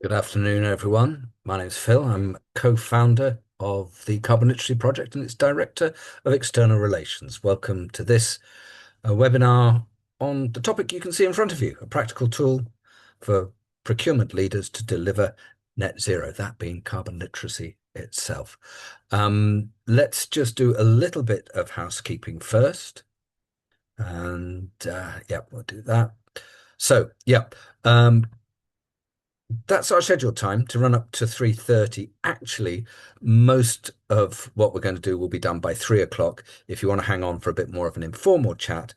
Good afternoon, everyone. My name is Phil. I'm co-founder of the Carbon Literacy Project and its Director of External Relations. Welcome to this webinar on the topic you can see in front of you, a practical tool for procurement leaders to deliver net zero, that being carbon literacy itself. Let's just do a little bit of housekeeping first. And yeah, we'll do that. So, yeah, um, that's our scheduled time to run up to 3:30. Actually, most of what we're going to do will be done by 3 o'clock. If you want to hang on for a bit more of an informal chat,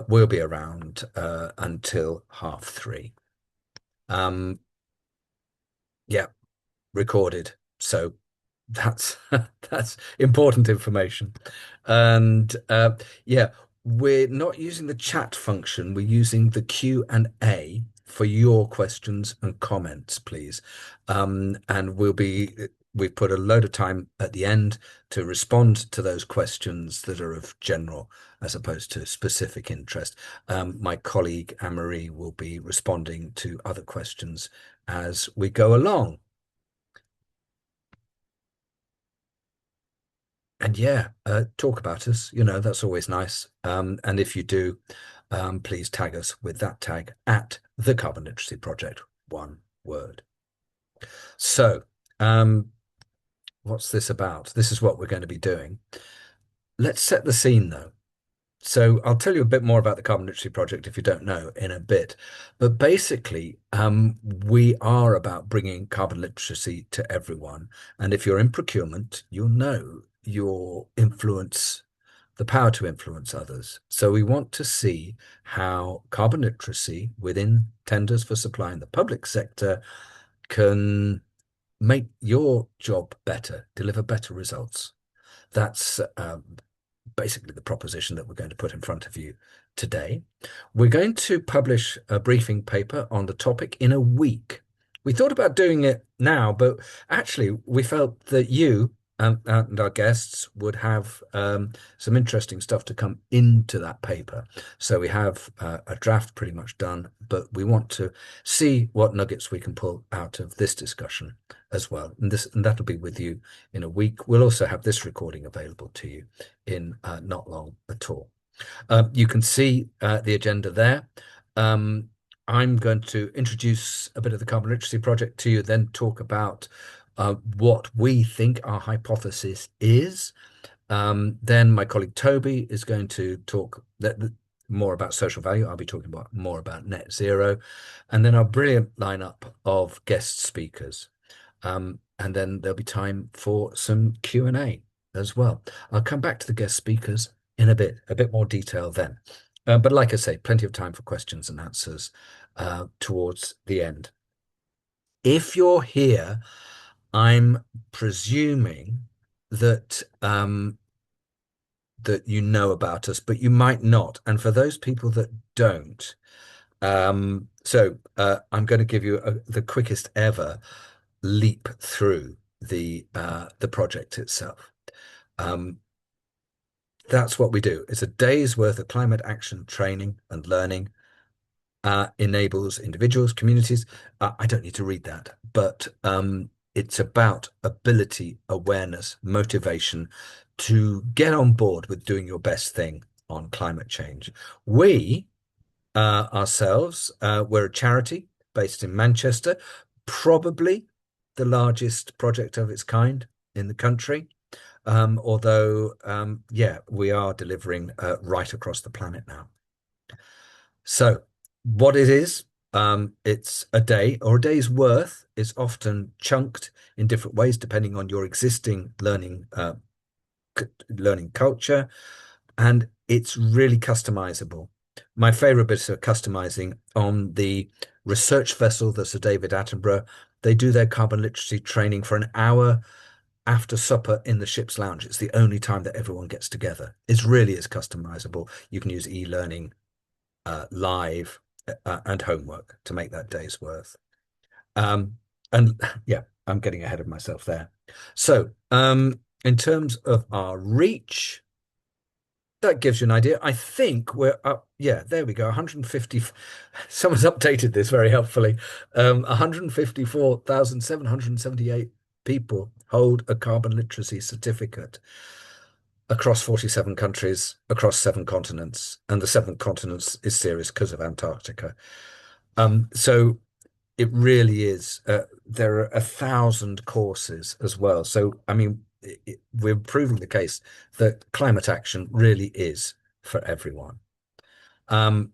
we'll be around until 3:30. Um, yeah, recorded. So that's that's important information. And yeah, we're not using the chat function. We're using the Q&A for your questions and comments, please. And we've put a load of time at the end to respond to those questions that are of general as opposed to specific interest. My colleague Anne-Marie will be responding to other questions as we go along. And yeah, talk about us. That's always nice. And if you do, please tag us with that tag at the Carbon Literacy Project, one word. So, what's this about? This is what we're going to be doing. Let's set the scene, though. So I'll tell you a bit more about the Carbon Literacy Project if you don't know in a bit. But basically, we are about bringing carbon literacy to everyone. And if you're in procurement, you'll know your influence, the power to influence others. So we want to see how carbon literacy within tenders for supply in the public sector can make your job better, deliver better results. That's basically the proposition that we're going to put in front of you today. We're going to publish a briefing paper on the topic in a week. We thought about doing it now, but actually we felt that you and our guests would have some interesting stuff to come into that paper. So we have a draft pretty much done, but we want to see what nuggets we can pull out of this discussion as well. And that'll be with you in a week. We'll also have this recording available to you in not long at all. You can see the agenda there. I'm going to introduce a bit of the Carbon Literacy Project to you, then talk about what we think our hypothesis is. Then my colleague Toby is going to talk more about social value. I'll be talking more about net zero. And then our brilliant lineup of guest speakers. And then there'll be time for some Q&A as well. I'll come back to the guest speakers in a bit more detail then. But like I say, plenty of time for questions and answers towards the end. If you're here, I'm presuming that that you know about us, but you might not. And for those people that don't, I'm going to give you the quickest ever leap through the project itself. Um, that's what we do. It's a day's worth of climate action training and learning, enables individuals, communities. I don't need to read that, but it's about ability, awareness, motivation to get on board with doing your best thing on climate change. We ourselves, we're a charity based in Manchester, probably the largest project of its kind in the country. Although, yeah, we are delivering right across the planet now. So, what it is, it's a day or a day's worth is often chunked in different ways depending on your existing learning culture, and it's really customizable. My favorite bits are customizing on the research vessel, the Sir David Attenborough. They do their carbon literacy training for an hour after supper in the ship's lounge. It's the only time that everyone gets together. It really is customizable. You can use e-learning, live, and homework to make that day's worth. Um, and yeah, I'm getting ahead of myself there. So, in terms of our reach, that gives you an idea. I think we're up. Yeah, there we go. 150. Someone's updated this very helpfully. 154,778 people hold a carbon literacy certificate across 47 countries, across seven continents, and the seventh continent is serious because of Antarctica. So it really is. There are 1,000 courses as well. So, I mean, we're proving the case that climate action really is for everyone. Um,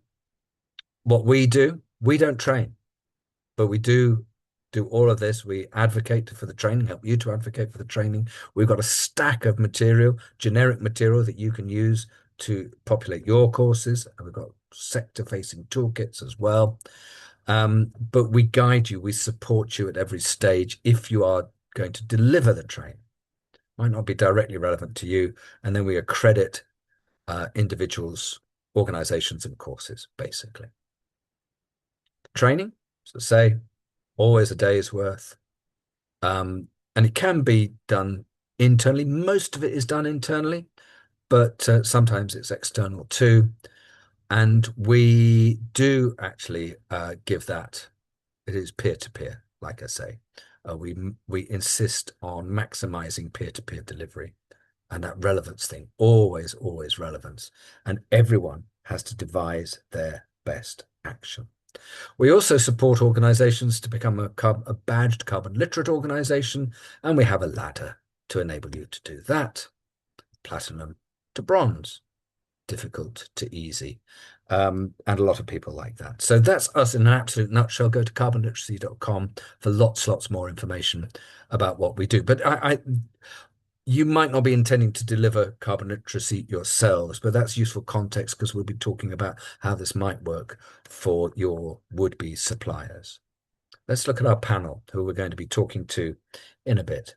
what we don't train, but we do all of this. We advocate for the training, help you to advocate for the training. We've got a stack of material, generic material that you can use to populate your courses. And we've got sector-facing toolkits as well. But we guide you, we support you at every stage if you are going to deliver the training. Might not be directly relevant to you, and then we accredit individuals, organizations, and courses, basically. Training, so say, always a day's worth. And it can be done internally. Most of it is done internally, but sometimes it's external too. And we do actually give that. It is peer-to-peer, like I say. We insist on maximizing peer-to-peer delivery, and that relevance thing, always relevance. And everyone has to devise their best action. We also support organizations to become a badged carbon literate organization, and we have a ladder to enable you to do that. Platinum to bronze, difficult to easy. And a lot of people like that. So that's us in an absolute nutshell. Go to carbonliteracy.com for lots more information about what we do. But you might not be intending to deliver carbon literacy yourselves, but that's useful context because we'll be talking about how this might work for your would-be suppliers. Let's look at our panel, who we're going to be talking to in a bit.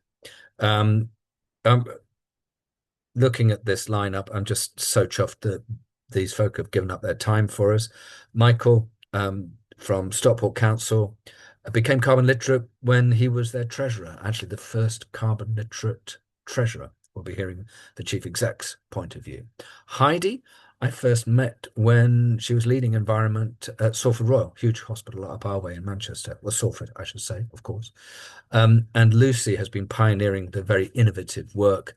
Um, Looking at this lineup, I'm just so chuffed that these folk have given up their time for us. Michael from Stockport Council became carbon literate when he was their treasurer, actually the first carbon literate treasurer. We'll be hearing the chief exec's point of view. Heidi, I first met when she was leading environment at Salford Royal, huge hospital up our way in Manchester. Well, Salford, I should say, of course. And Lucy has been pioneering the very innovative work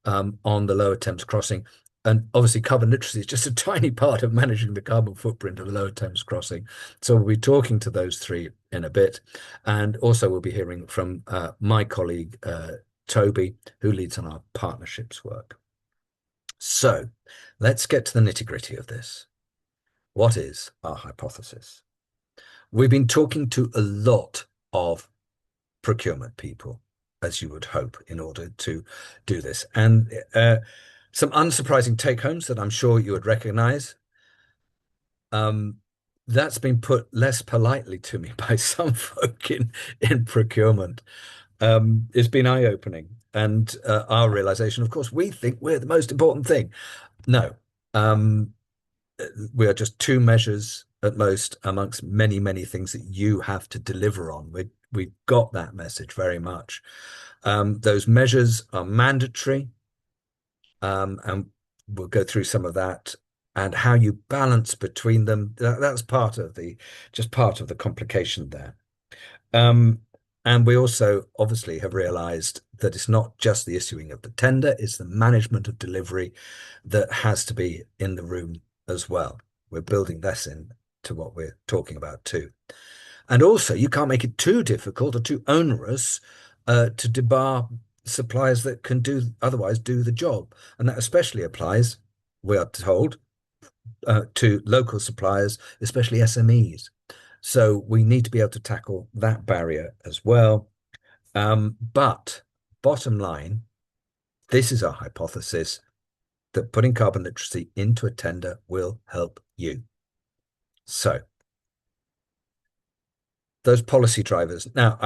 on the Lower Thames crossing. And obviously carbon literacy is just a tiny part of managing the carbon footprint of the Lower Thames crossing. So we'll be talking to those three in a bit. And also we'll be hearing from my colleague, Toby, who leads on our partnerships work. So let's get to the nitty-gritty of this. What is our hypothesis? We've been talking to a lot of procurement people, as you would hope, in order to do this. And some unsurprising take-homes that I'm sure you would recognize. That's been put less politely to me by some folk in procurement. It's been eye-opening. And our realization, of course, we think we're the most important thing. No, we are just two measures at most amongst many things that you have to deliver on. We've got that message very much. Those measures are mandatory, and we'll go through some of that and how you balance between them. That's part of the complication there. And we also obviously have realized that it's not just the issuing of the tender, it's the management of delivery that has to be in the room as well. We're building this in to what we're talking about too. And also you can't make it too difficult or too onerous to debar suppliers that can otherwise do the job. And that especially applies, we are told, to local suppliers, especially SMEs. So we need to be able to tackle that barrier as well. But bottom line, this is our hypothesis that putting carbon literacy into a tender will help you. So those policy drivers. Now,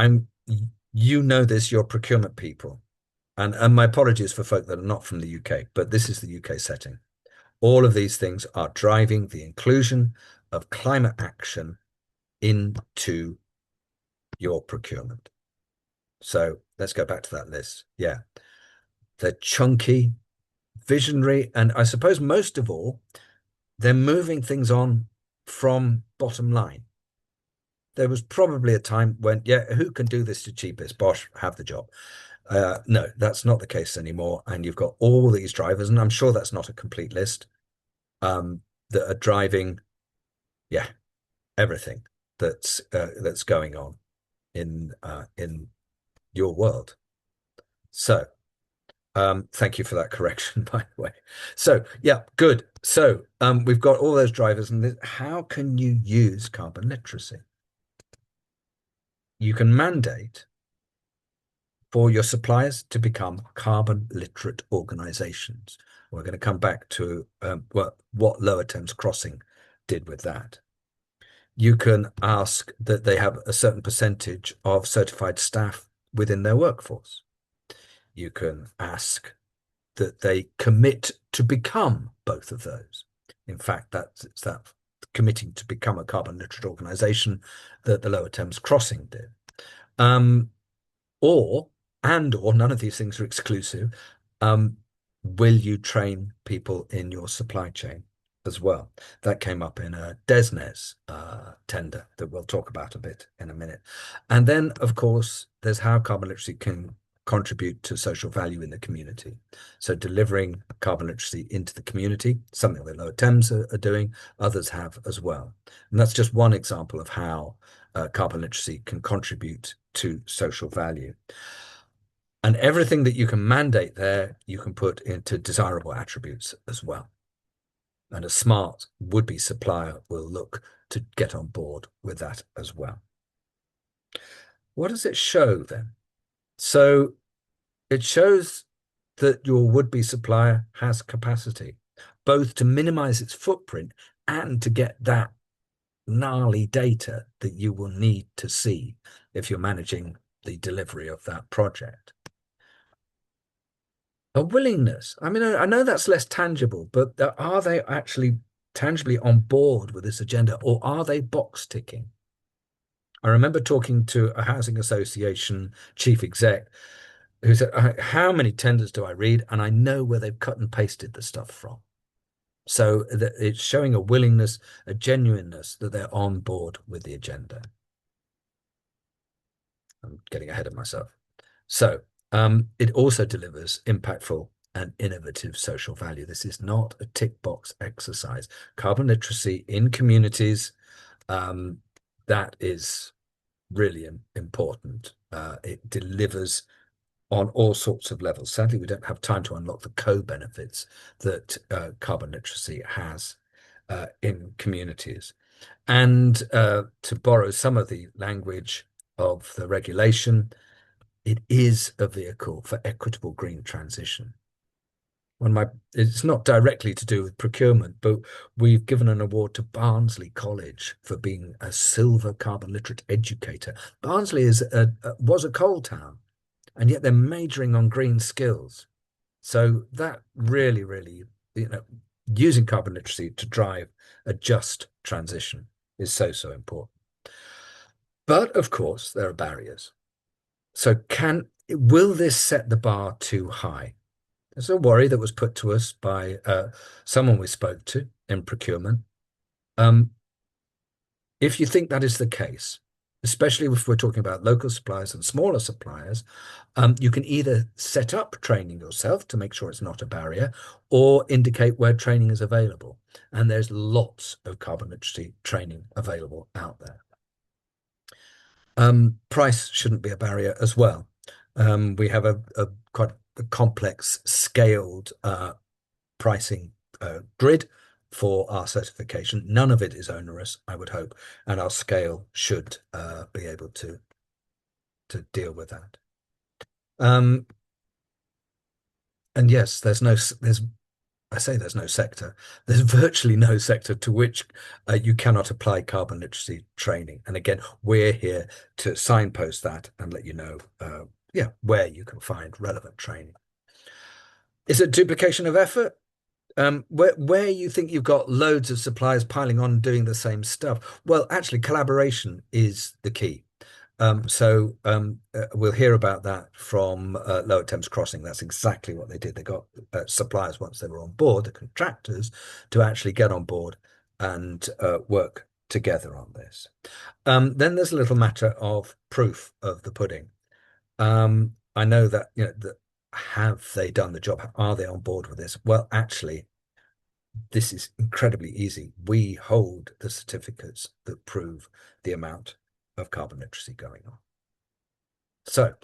you know this, you're procurement people. And my apologies for folk that are not from the UK, but this is the UK setting. All of these things are driving the inclusion of climate action into your procurement. So let's go back to that list. Yeah, they're chunky, visionary, and I suppose most of all, they're moving things on from bottom line. There was probably a time when, yeah, who can do this the cheapest? Bosch, have the job. No, that's not the case anymore. And you've got all these drivers, and I'm sure that's not a complete list, that are driving, yeah, everything that's going on in your world. So, thank you for that correction, by the way. So, yeah, good. So, we've got all those drivers, and how can you use carbon literacy? You can mandate for your suppliers to become carbon literate organizations. We're going to come back to what Lower Thames Crossing did with that. You can ask that they have a certain percentage of certified staff within their workforce. You can ask that they commit to become both of those. In fact, it's that committing to become a carbon literate organization that the Lower Thames Crossing did. Um, or or none of these things are exclusive. Um, will you train people in your supply chain as well? That came up in a DESNES tender that we'll talk about a bit in a minute. And then, of course, there's how carbon literacy can contribute to social value in the community. So delivering carbon literacy into the community, something that Lower Thames are doing, others have as well. And that's just one example of how carbon literacy can contribute to social value. And everything that you can mandate there, you can put into desirable attributes as well. And a smart would-be supplier will look to get on board with that as well. What does it show then? So it shows that your would-be supplier has capacity, both to minimize its footprint and to get that gnarly data that you will need to see if you're managing the delivery of that project. A willingness. I mean, I know that's less tangible, but are they actually tangibly on board with this agenda, or are they box ticking? I remember talking to a housing association chief exec who said, how many tenders do I read? And I know where they've cut and pasted the stuff from. So it's showing a willingness, a genuineness that they're on board with the agenda. I'm getting ahead of myself. So it also delivers impactful and innovative social value. This is not a tick box exercise. Carbon literacy in communities, that is really important. It delivers on all sorts of levels. Sadly, we don't have time to unlock the co-benefits that carbon literacy has in communities. And to borrow some of the language of the regulation, it is a vehicle for equitable green transition. It's not directly to do with procurement, but we've given an award to Barnsley College for being a silver carbon literate educator. Barnsley was a coal town, and yet they're majoring on green skills. So that really, really, using carbon literacy to drive a just transition is so important. But of course, there are barriers. So will this set the bar too high? There's a worry that was put to us by someone we spoke to in procurement. If you think that is the case, especially if we're talking about local suppliers and smaller suppliers, you can either set up training yourself to make sure it's not a barrier, or indicate where training is available. And there's lots of carbon literacy training available out there. Price shouldn't be a barrier as well. We have a quite a complex scaled pricing grid for our certification. None of it is onerous, I would hope, and our scale should be able to deal with that. And yes, there's no sector. There's virtually no sector to which you cannot apply carbon literacy training. And again, we're here to signpost that and let you know, where you can find relevant training. Is it duplication of effort? Where you think you've got loads of suppliers piling on doing the same stuff? Well, actually, collaboration is the key. We'll hear about that from Lower Thames Crossing. That's exactly what they did. They got suppliers once they were on board, the contractors, to actually get on board and work together on this. Then there's a little matter of proof of the pudding. I know that, have they done the job? Are they on board with this? Well, actually, this is incredibly easy. We hold the certificates that prove the amount of carbon literacy going on. So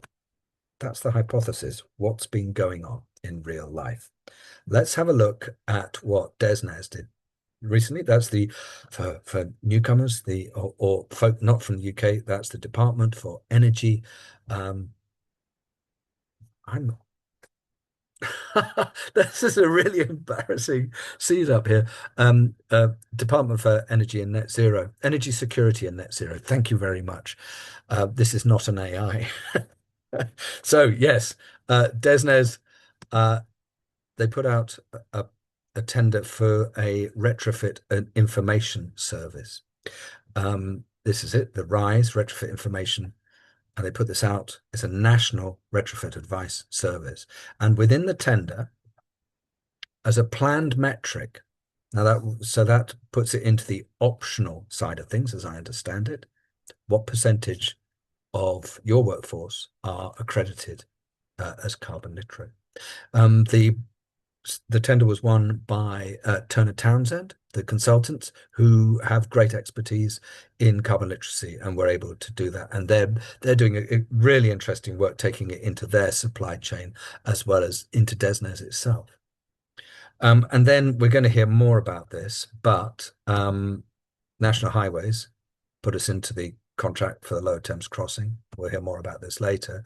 that's the hypothesis. What's been going on in real life? Let's have a look at what DESNZ did recently. That's the for newcomers, or folk not from the UK. That's the Department for Energy. I'm This is a really embarrassing seed up here. Department for Energy and Net Zero, Energy Security and Net Zero. Thank you very much. This is not an AI. So yes, DESNZ, they put out a tender for a retrofit and information service. This is it, the RISE retrofit information, and they put this out. It's a national retrofit advice service. And within the tender, as a planned metric, now that puts it into the optional side of things, as I understand it. What percentage of your workforce are accredited as carbon literate? The tender was won by Turner Townsend, the consultants, who have great expertise in carbon literacy and were able to do that. And they're doing a really interesting work, taking it into their supply chain as well as into DESNZ itself. And then we're going to hear more about this, but National Highways put us into the contract for the Lower Thames Crossing. We'll hear more about this later.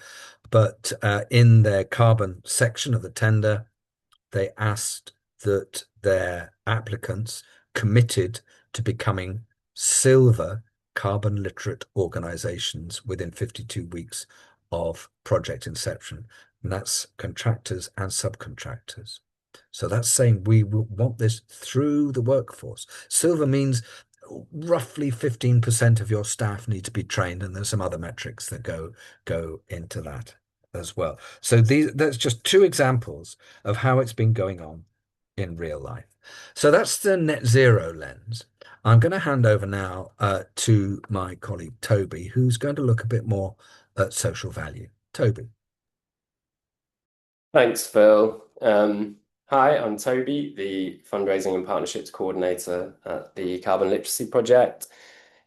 But in their carbon section of the tender, they asked that their applicants committed to becoming silver carbon literate organizations within 52 weeks of project inception. And that's contractors and subcontractors. So that's saying we want this through the workforce. Silver means roughly 15% of your staff need to be trained, and there's some other metrics that go into that as well. So that's just two examples of how it's been going on in real life. So that's the net zero lens. I'm going to hand over now to my colleague Toby, who's going to look a bit more at social value. Toby. Thanks, Phil. Hi, I'm Toby, the fundraising and partnerships coordinator at the Carbon Literacy Project.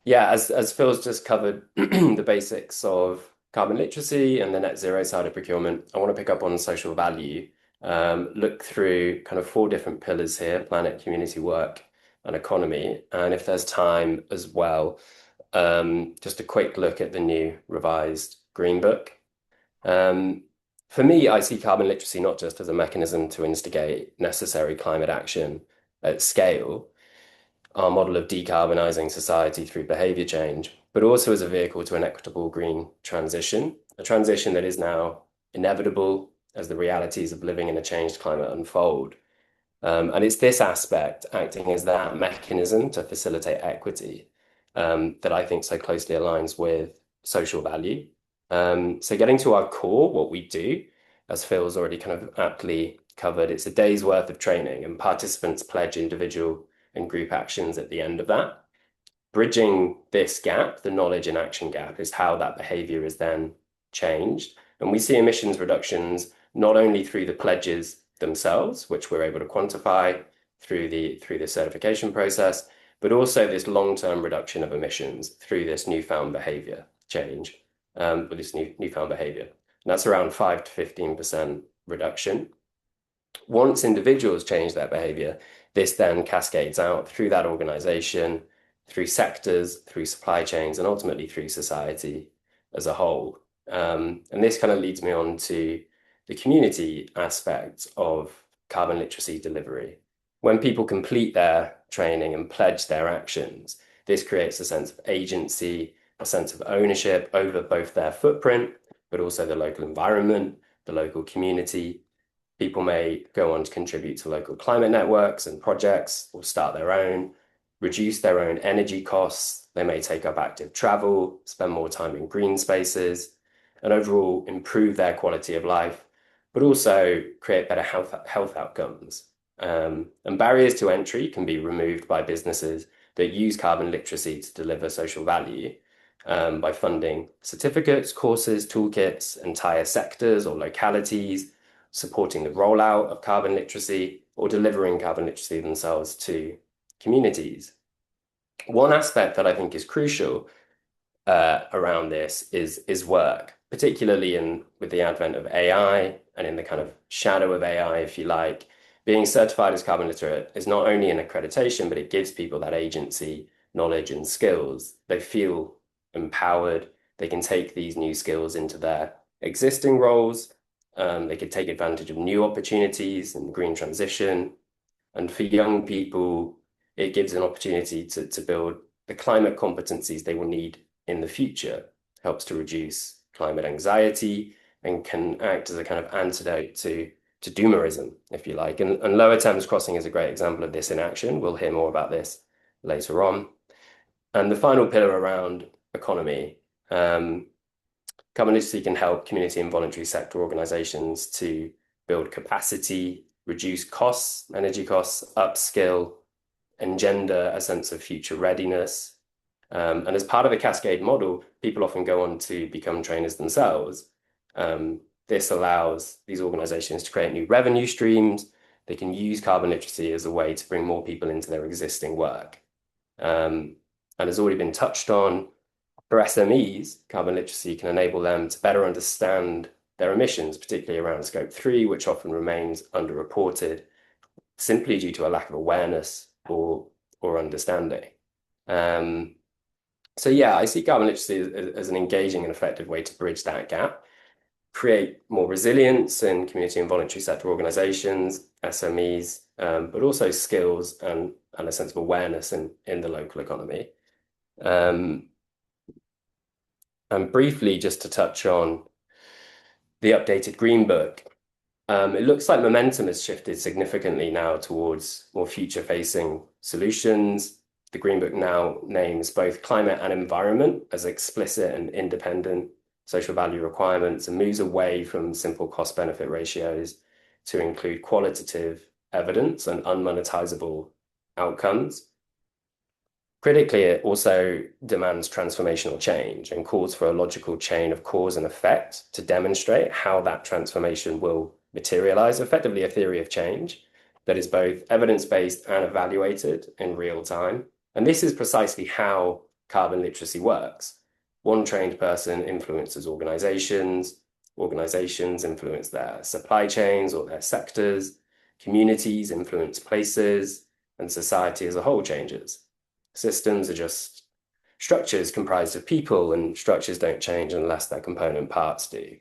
Yeah, as Phil's just covered the basics of carbon literacy and the net zero side of procurement, I want to pick up on social value, look through kind of four different pillars here: planet, community, work, and economy. And if there's time as well, just a quick look at the new revised Green Book. For me, I see carbon literacy not just as a mechanism to instigate necessary climate action at scale, our model of decarbonising society through behaviour change, but also as a vehicle to an equitable green transition, a transition that is now inevitable as the realities of living in a changed climate unfold. And it's this aspect, acting as that mechanism to facilitate equity, that I think so closely aligns with social value. So getting to our core, what we do, as Phil's already kind of aptly covered, it's a day's worth of training, and participants pledge individual and group actions at the end of that. Bridging this gap, the knowledge and action gap, is how that behavior is then changed. And we see emissions reductions not only through the pledges themselves, which we're able to quantify through the certification process, but also this long-term reduction of emissions through this newfound behavior change, with this newfound behavior. And that's around 5 to 15% reduction. Once individuals change their behavior, this then cascades out through that organization, through sectors, through supply chains, and ultimately through society as a whole. And this kind of leads me on to the community aspect of carbon literacy delivery. When people complete their training and pledge their actions, this creates a sense of agency, a sense of ownership over both their footprint, but also the local environment, the local community. People may go on to contribute to local climate networks and projects, or start their own, reduce their own energy costs, They may take up active travel, spend more time in green spaces, and overall improve their quality of life, but also create better health outcomes. And barriers to entry can be removed by businesses that use carbon literacy to deliver social value by funding certificates, courses, toolkits, entire sectors or localities, supporting the rollout of carbon literacy, or delivering carbon literacy themselves to communities. One aspect that I think is crucial around this is work, particularly in with the advent of AI and in the kind of shadow of AI, if you like. Being certified as carbon literate is not only an accreditation, but it gives people that agency, knowledge, and skills. They feel empowered. They can take these new skills into their existing roles. They could take advantage of new opportunities in the green transition. And for young people, it gives an opportunity to build the climate competencies they will need in the future, helps to reduce climate anxiety and can act as a kind of antidote to doomerism, if you like. And Lower Thames Crossing is a great example of this in action. We'll hear more about this later on. And the final pillar around economy, carbon literacy can help community and voluntary sector organizations to build capacity, reduce costs, energy costs, upskill, engender a sense of future readiness. And as part of the cascade model, people often go on to become trainers themselves. This allows these organizations to create new revenue streams. They can use carbon literacy as a way to bring more people into their existing work. And has already been touched on, for SMEs, carbon literacy can enable them to better understand their emissions, particularly around scope 3, which often remains underreported simply due to a lack of awareness or understanding. So yeah, I see carbon literacy as an engaging and effective way to bridge that gap, create more resilience in community and voluntary sector organizations, SMEs, but also skills and a sense of awareness in the local economy. And briefly, just to touch on the updated Green Book, it looks like momentum has shifted significantly now towards more future-facing solutions. The Green Book now names both climate and environment as explicit and independent social value requirements and moves away from simple cost-benefit ratios to include qualitative evidence and unmonetizable outcomes. Critically, it also demands transformational change and calls for a logical chain of cause and effect to demonstrate how that transformation will materialize, effectively a theory of change that is both evidence-based and evaluated in real time. And this is precisely how carbon literacy works. One trained person influences organizations, organizations influence their supply chains or their sectors, communities influence places, and society as a whole changes. Systems are just structures comprised of people, and structures don't change unless their component parts do.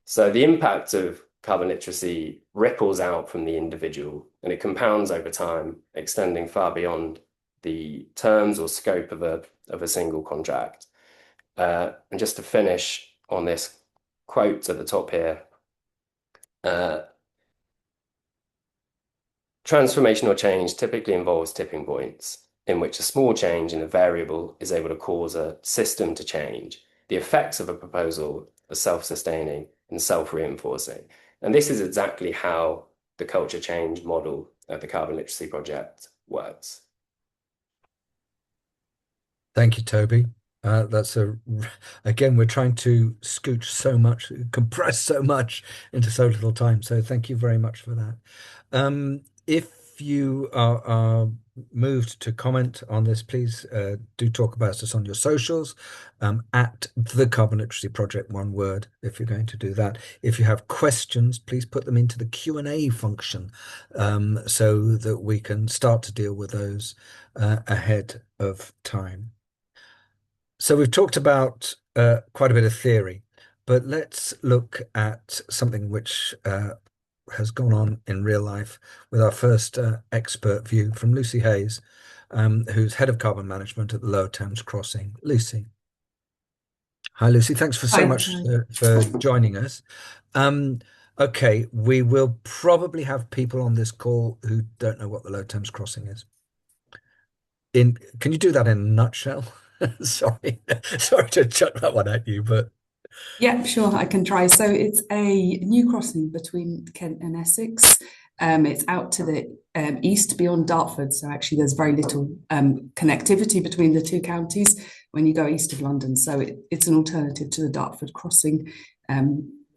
So the impact of carbon literacy ripples out from the individual and it compounds over time, extending far beyond the terms or scope of a single contract. And just to finish on this quote at the top here, transformational change typically involves tipping points in which a small change in a variable is able to cause a system to change. The effects of a proposal are self-sustaining and self-reinforcing. And this is exactly how the culture change model of the Carbon Literacy Project works. Thank you, Toby. That's again, we're trying to scooch so much, compress so much into so little time. So thank you very much for that. If you are moved to comment on this, please do talk about us on your socials, at the Carbon Literacy Project, one word, if you're going to do that. If you have questions, please put them into the Q&A function, so that we can start to deal with those ahead of time. So we've talked about quite a bit of theory, but let's look at something which has gone on in real life with our first expert view from Lucy Hayes, who's head of carbon management at the Lower Thames Crossing. Lucy. Hi, Lucy. Thanks for so Hi. much for joining us. Okay, we will probably have people on this call who don't know what the Lower Thames Crossing is. in can you do that in a nutshell? Sorry, sorry to chuck that one at you, but Yeah, sure, I can try. So it's a new crossing between Kent and Essex. It's out to the east beyond Dartford. So actually, there's very little connectivity between the two counties when you go east of London. So it's an alternative to the Dartford crossing,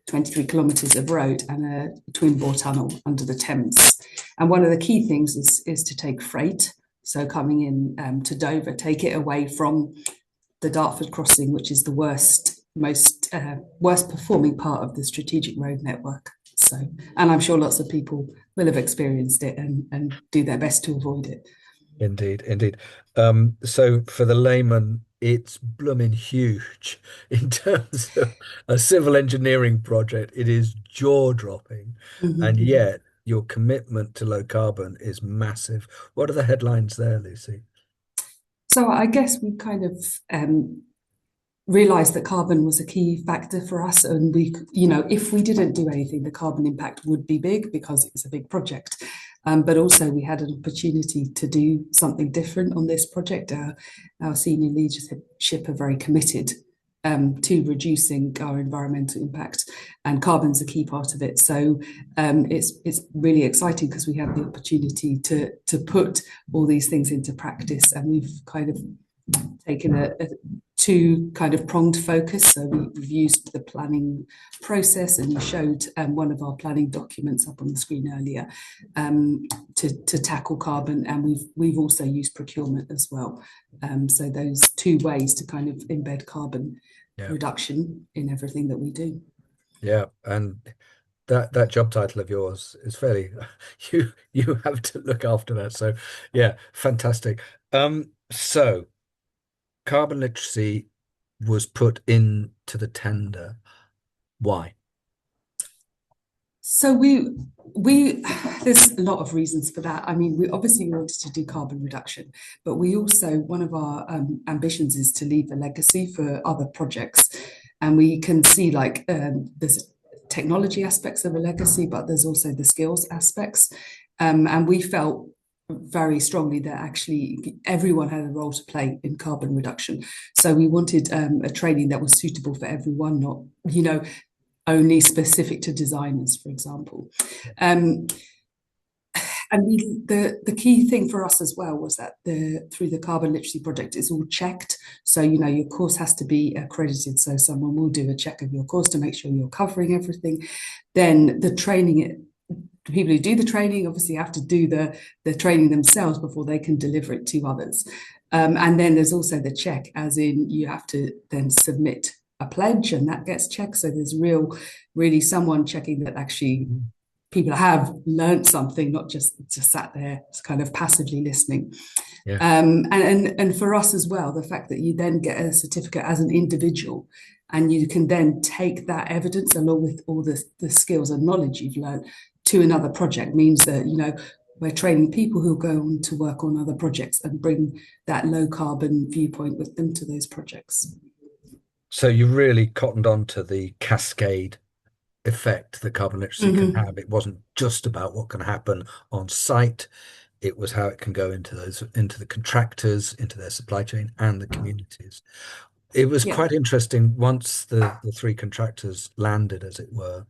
23 kilometres of road and a twin bore tunnel under the Thames. And one of the key things is to take freight. So coming in to Dover, take it away from the Dartford crossing, which is the worst performing part of the strategic road network. So, and I'm sure lots of people will have experienced it and do their best to avoid it. indeed, indeed. So for the layman, it's blooming huge in terms of a civil engineering project. It is jaw-dropping, and Mm-hmm. yet your commitment to low carbon is massive. What are the headlines there, Lucy? So I guess we kind of realized that carbon was a key factor for us, and if we didn't do anything, the carbon impact would be big because it was a big project. But also we had an opportunity to do something different on this project. Our senior leadership are very committed to reducing our environmental impact, and carbon's a key part of it. So it's really exciting because we have the opportunity to put all these things into practice, and we've kind of taken a two kind of pronged focus. So we've used the planning process, and you showed one of our planning documents up on the screen earlier to tackle carbon, and we've also used procurement as well. So those two ways to kind of embed carbon Yeah, reduction in everything that we do. yeah, and that job title of yours is fairly you have to look after that. So yeah, fantastic. So carbon literacy was put into the tender. Why? So we there's a lot of reasons for that. I mean, we obviously wanted to do carbon reduction, but we also one of our ambitions is to leave a legacy for other projects, and we can see like there's technology aspects of a legacy, but there's also the skills aspects, and we felt very strongly that actually everyone had a role to play in carbon reduction. So we wanted a training that was suitable for everyone, not only specific to designers, for example. Um, and the key thing for us as well was that through the carbon literacy project, it's all checked. So your course has to be accredited. So someone will do a check of your course to make sure you're covering everything. Then the training, the people who do the training obviously have to do the training themselves before they can deliver it to others. And then there's also the check, as in you have to then submit a pledge, and that gets checked. So there's really someone checking that actually people have learned something, not just sat there kind of passively listening. Yeah. And for us as well, the fact that you then get a certificate as an individual, and you can then take that evidence along with all the skills and knowledge you've learned to another project means that we're training people who go on to work on other projects and bring that low carbon viewpoint with them to those projects. So you really cottoned on to the cascade effect that carbon literacy can Mm-hmm. have. It wasn't just about what can happen on site. It was how it can go into the contractors, into their supply chain and the communities. It was Yeah. quite interesting once the three contractors landed, as it were.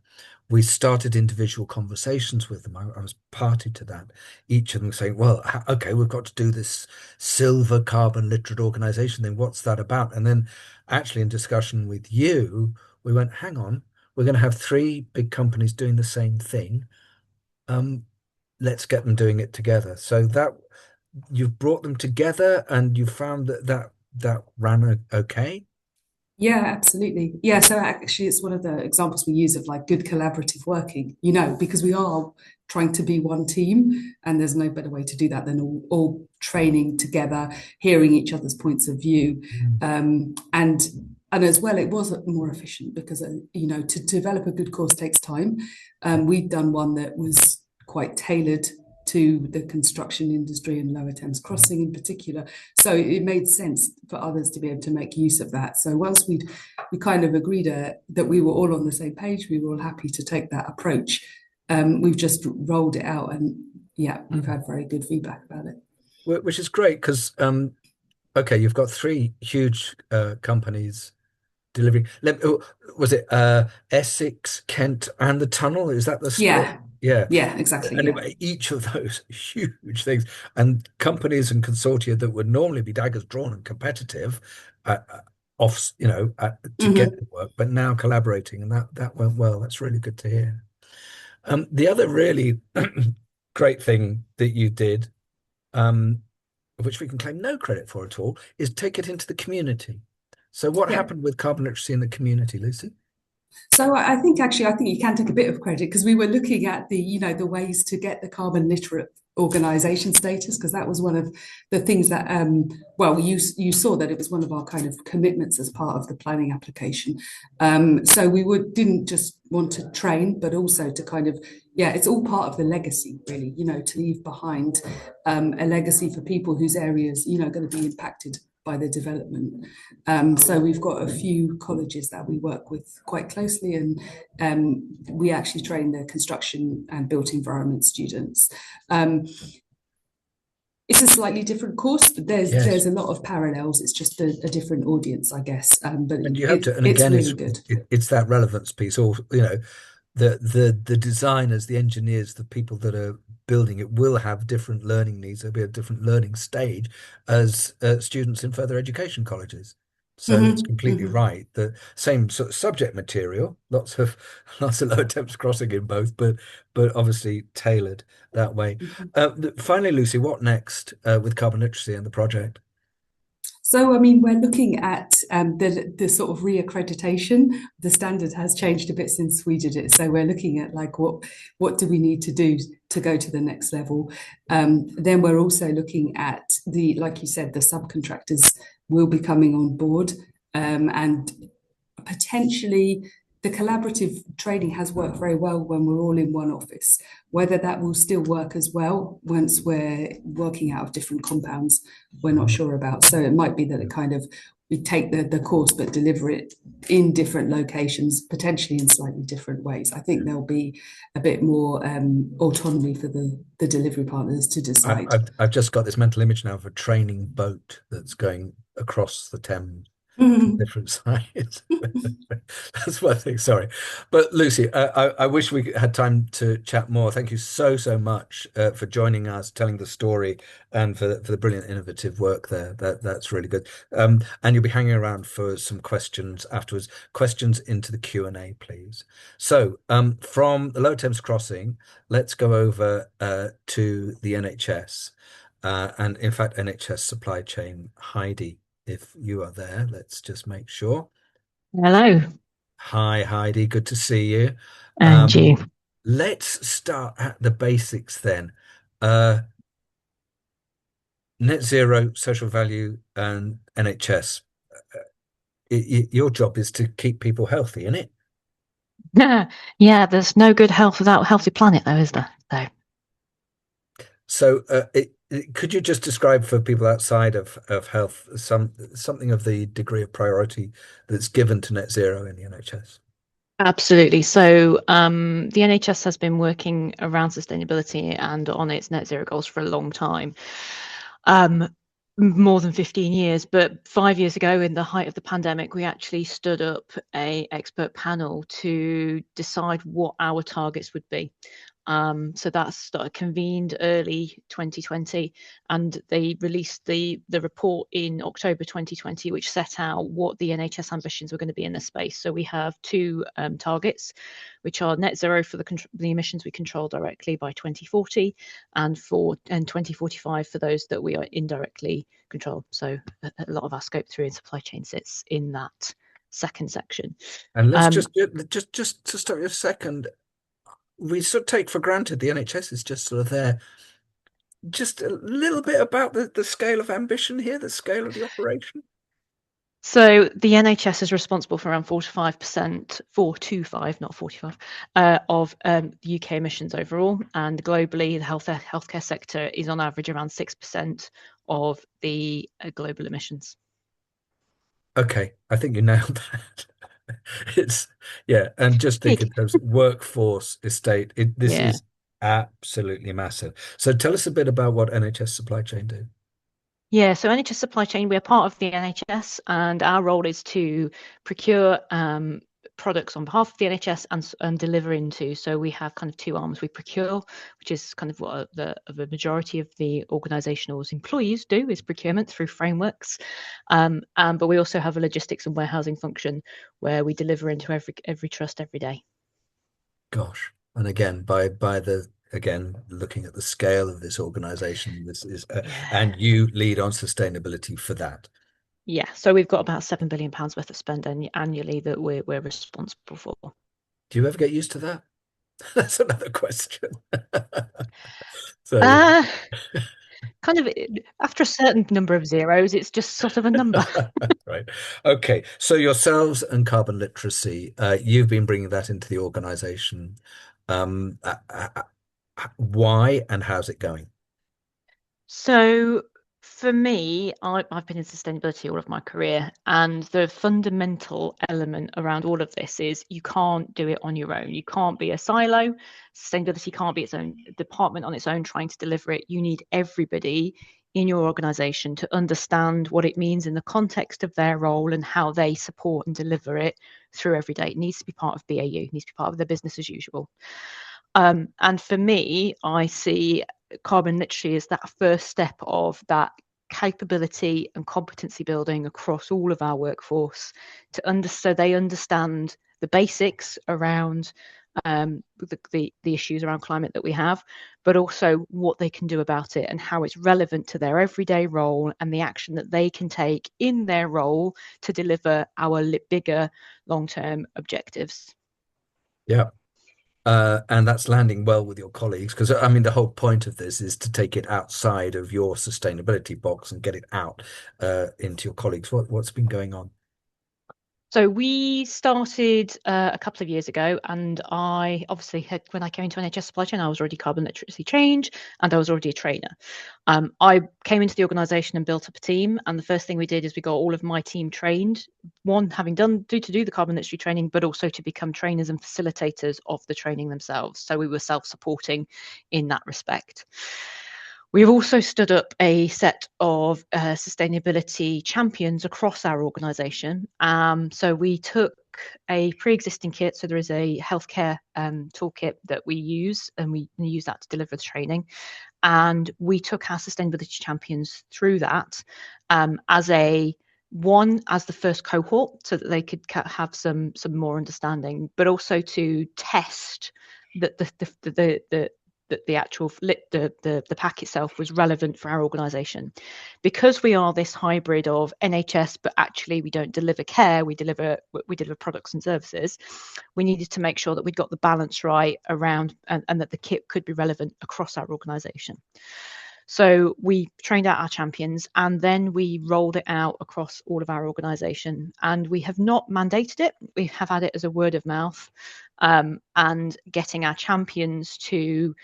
We started individual conversations with them. I was party to that. Each of them saying, well, okay, we've got to do this silver carbon literate organization. Then what's that about? And then actually in discussion with you, we went, hang on, we're going to have three big companies doing the same thing. Um, let's get them doing it together. So that you've brought them together and you found that ran okay. Yeah, absolutely. Yeah, so actually, it's one of the examples we use of like good collaborative working, because we are trying to be one team, and there's no better way to do that than all training together, hearing each other's points of view, Mm. and as well, it was more efficient because to develop a good course takes time. We'd done one that was quite tailored to the construction industry and Lower Thames Crossing in particular. So it made sense for others to be able to make use of that. So once we kind of agreed that we were all on the same page, we were all happy to take that approach. We've just rolled it out, and yeah, we've Mm. had very good feedback about it. which is great because okay, you've got three huge companies delivering. Was it Essex, Kent, and the tunnel? Is that the split? Yeah, Yeah. yeah, exactly. And Yeah. each of those huge things, and companies and consortia that would normally be daggers drawn and competitive, off, to get Hmm. the work, but now collaborating, and that went well. That's really good to hear. The other really great thing that you did, um, which we can claim no credit for at all, is take it into the community. So what Yeah. happened with carbon literacy in the community, Lucy? So I think actually, I think you can take a bit of credit because we were looking at the ways to get the carbon literate organization status because that was one of the things that well you saw that it was one of our kind of commitments as part of the planning application. So we didn't just want to train but also to kind of, yeah, it's all part of the legacy really, to leave behind a legacy for people whose areas are going to be impacted by the development. So we've got a few colleges that we work with quite closely, and we actually train the construction and built environment students. Um, it's a slightly different course, but there's Yes. a lot of parallels. It's just a different audience, I guess. But And you have to, and it's again, really good. it's that relevance piece, or the designers, the engineers, the people that are building it will have different learning needs. There'll be a different learning stage as students in further education colleges. So it's Mm-hmm, completely mm-hmm, right. The same sort of subject material, lots of lots of lower temps crossing in both, but obviously tailored that way. mm-hmm. Finally, Lucy, what next with carbon literacy and the project? So, I mean, we're looking at the sort of reaccreditation. The standard has changed a bit since we did it. So we're looking at like what do we need to do to go to the next level. Then we're also looking at like you said, the subcontractors will be coming on board, and potentially the collaborative training has worked very well when we're all in one office. Whether that will still work as well once we're working out of different compounds, we're not sure about. So it might be that it kind of we take the course but deliver it in different locations, potentially in slightly different ways. I think there'll be a bit more autonomy for the delivery partners to I've, decide. I've I've just got this mental image now of a training boat that's going across the Thames to different sites. That's one thing. Sorry, but Lucy, I wish we had time to chat more. Thank you so much for joining us, telling the story, and for the brilliant, innovative work there. That's really good. And you'll be hanging around for some questions afterwards. Questions into the Q&A, please. So, from the Lower Thames Crossing, let's go over to the NHS, and in fact, NHS supply chain. Heidi, if you are there, let's just make sure. Hello, Hi, Heidi. Good to see you. and you. Let's start at the basics then. Uh, Net zero, social value, and NHS. Your job is to keep people healthy, isn't it? Yeah, there's no good health without a healthy planet, though, is there? So, could you just describe for people outside of health something of the degree of priority that's given to net zero in the NHS? Absolutely. So, the NHS has been working around sustainability and on its net zero goals for a long time. More than 15 years, but 5 years ago, in the height of the pandemic, we actually stood up a expert panel to decide what our targets would be. So that's convened early 2020, and they released the report in October 2020, which set out what the NHS ambitions were going to be in this space. So we have two targets, which are net zero for the emissions we control directly by 2040, and 2045 for those that we are indirectly control. So a lot of our scope 3 and supply chain sits in that second section. And let's just to stop you a second. We sort of take for granted the NHS is just sort of there. Just a little bit about the scale of ambition here, the scale of the operation. So the NHS is responsible for around 45%, 425, not 45, of the UK emissions overall. And globally, the healthcare sector is on average around 6% of the global emissions. Okay, I think you nailed that. It's yeah, and just think Big. in terms of workforce estate, this Yeah. is absolutely massive. So tell us a bit about what NHS supply chain do. Yeah, so NHS supply chain, we're part of the NHS, and our role is to procure products on behalf of the NHS and deliver into. So we have kind of two arms. We procure, which is kind of what the majority of the organisation's employees do, is procurement through frameworks. But we also have a logistics and warehousing function where we deliver into every trust every day. Gosh. And again, by the again, looking at the scale of this organization, this is and you lead on sustainability for that. Yeah, so we've got about £7 billion worth of spend annually that we're responsible for. Do you ever get used to that? That's another question. So kind of after a certain number of zeros, it's just sort of a number. right. Okay. So yourselves and carbon literacy, you've been bringing that into the organization. Why and how's it going? So for me, I've been in sustainability all of my career, and the fundamental element around all of this is you can't do it on your own. You can't be a silo. Sustainability can't be its own department on its own trying to deliver it. You need everybody in your organization to understand what it means in the context of their role and how they support and deliver it through every day. It needs to be part of BAU, it needs to be part of the business as usual. And for me, I see carbon literacy as that first step of that capability and competency building across all of our workforce so they understand the basics around the issues around climate that we have, but also what they can do about it and how it's relevant to their everyday role and the action that they can take in their role to deliver our bigger long-term objectives. Yeah. And that's landing well with your colleagues because I mean the whole point of this is to take it outside of your sustainability box and get it out into your colleagues. What's been going on? So we started a couple of years ago, and I obviously when I came into NHS supply chain, I was already carbon literacy trained, and I was already a trainer. I came into the organisation and built up a team, and the first thing we did is we got all of my team trained. One, having to do the carbon literacy training, but also to become trainers and facilitators of the training themselves. So we were self-supporting in that respect. We've also stood up a set of sustainability champions across our organisation. So we took a pre-existing kit. So there is a healthcare toolkit that we use, and we use that to deliver the training. And we took our sustainability champions through that as the first cohort, so that they could have some more understanding, but also to test that the actual the pack itself was relevant for our organisation, because we are this hybrid of NHS, but actually we don't deliver care, we deliver products and services. We needed to make sure that we'd got the balance right around and that the kit could be relevant across our organisation. So we trained out our champions, and then we rolled it out across all of our organisation. And we have not mandated it. We have had it as a word of mouth, and getting our champions to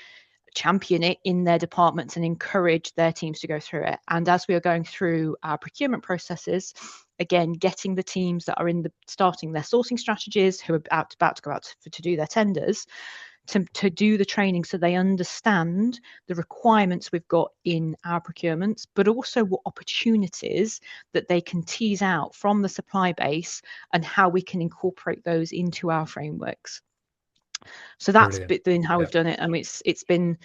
champion it in their departments and encourage their teams to go through it. And as we are going through our procurement processes, again, getting the teams that are starting their sourcing strategies, who are about to go out to do their tenders, to do the training so they understand the requirements we've got in our procurements, but also what opportunities that they can tease out from the supply base and how we can incorporate those into our frameworks. So that's been how we've done it. I mean, it's been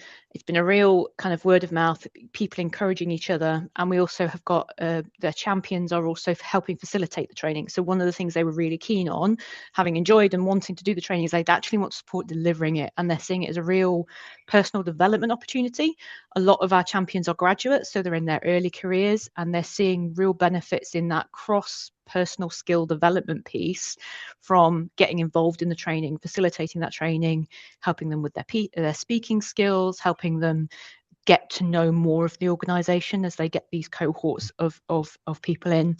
a real kind of word of mouth, people encouraging each other, and we also have got their champions are also helping facilitate the training. So one of the things they were really keen on, having enjoyed and wanting to do the training, is they'd actually want to support delivering it, and they're seeing it as a real personal development opportunity. A lot of our champions are graduates, so they're in their early careers, and they're seeing real benefits in that cross personal skill development piece from getting involved in the training, facilitating that training, helping them with their speaking skills, helping them get to know more of the organisation as they get these cohorts of people in.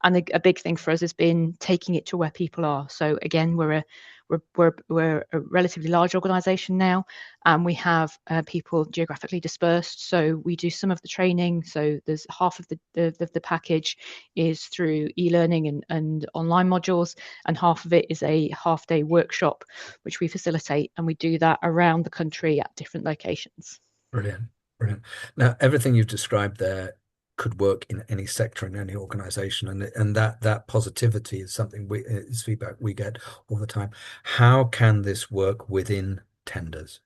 And a big thing for us has been taking it to where people are. So again, we're a relatively large organisation now, and we have people geographically dispersed. So we do some of the training. So there's half of the package is through e-learning and online modules, and half of it is a half-day workshop, which we facilitate, and we do that around the country at different locations. Brilliant. Brilliant. Now, everything you've described there could work in any sector, in any organization, and that positivity is something is feedback we get all the time. How can this work within tenders?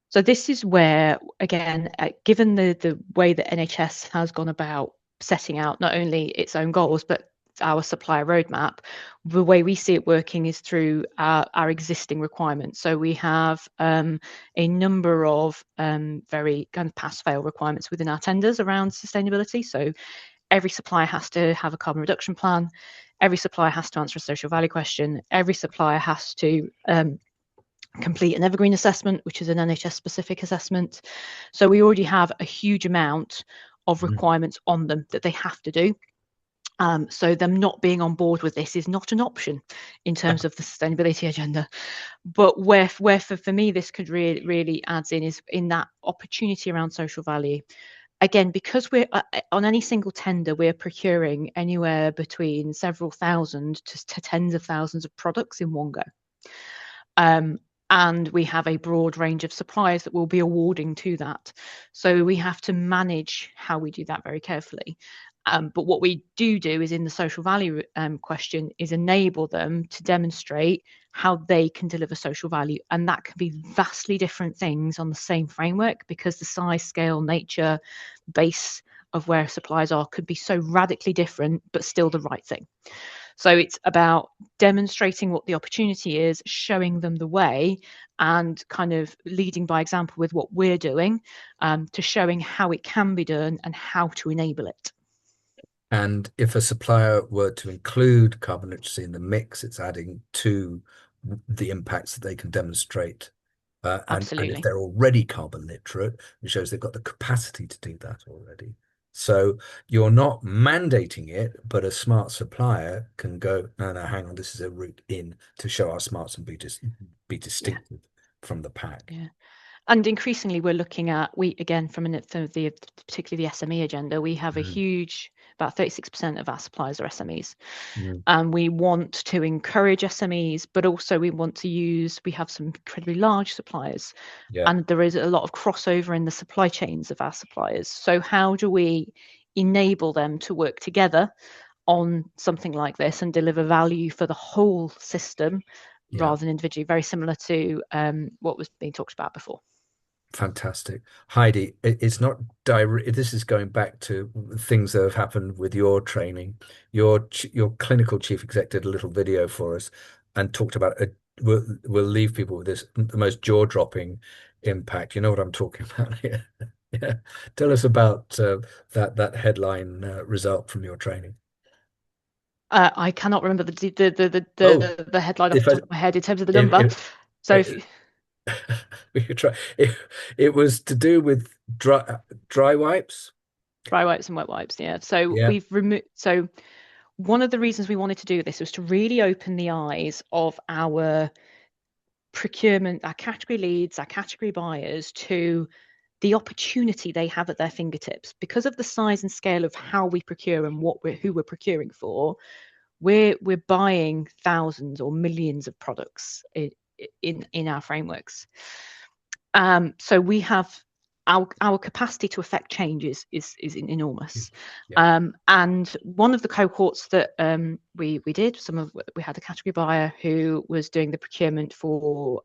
So this is where, again, given the way that NHS has gone about setting out not only its own goals, but our supplier roadmap, the way we see it working is through our existing requirements. So we have a number of very kind of pass-fail requirements within our tenders around sustainability. So every supplier has to have a carbon reduction plan. Every supplier has to answer a social value question. Every supplier has to complete an evergreen assessment, which is an NHS specific assessment. So we already have a huge amount of requirements on them that they have to do. So them not being on board with this is not an option in terms of the sustainability agenda. But where for me this could really adds in is in that opportunity around social value. Again, because we're on any single tender, we're procuring anywhere between several thousand to tens of thousands of products in one go. And we have a broad range of suppliers that will be awarding to that. So we have to manage how we do that very carefully. But what we do is in the social value question is enable them to demonstrate how they can deliver social value. And that can be vastly different things on the same framework, because the size, scale, nature, base of where suppliers are could be so radically different, but still the right thing. So it's about demonstrating what the opportunity is, showing them the way, and kind of leading by example with what we're doing, to showing how it can be done and how to enable it. And if a supplier were to include carbon literacy in the mix, it's adding to the impacts that they can demonstrate. And if they're already carbon literate, it shows they've got the capacity to do that already. So you're not mandating it, but a smart supplier can go, no, hang on, this is a route in to show our smarts and be distinctive from the pack. Yeah. And increasingly, we're looking at, again, from the particularly the SME agenda, we have a huge, about 36% of our suppliers are SMEs. And we want to encourage SMEs, but also we have some incredibly large suppliers. And there is a lot of crossover in the supply chains of our suppliers. So how do we enable them to work together on something like this and deliver value for the whole system rather than individually, very similar to what was being talked about before. Fantastic. Heidi, it's not direct. This is going back to things that have happened with your training. Your clinical chief exec did a little video for us and talked about we'll leave people with this, the most jaw-dropping impact. You know what I'm talking about here? Yeah. Tell us about that headline result from your training. I cannot remember the headline off the top of my head in terms of the number. We could try. It was to do with dry wipes. Dry wipes and wet wipes, yeah. So we've removed. So one of the reasons we wanted to do this was to really open the eyes of our procurement, our category leads, our category buyers to the opportunity they have at their fingertips. Because of the size and scale of how we procure and who we're procuring for, we're buying thousands or millions of products in our frameworks. So we have our capacity to affect change is enormous. And one of the cohorts that we did, we had a category buyer who was doing the procurement for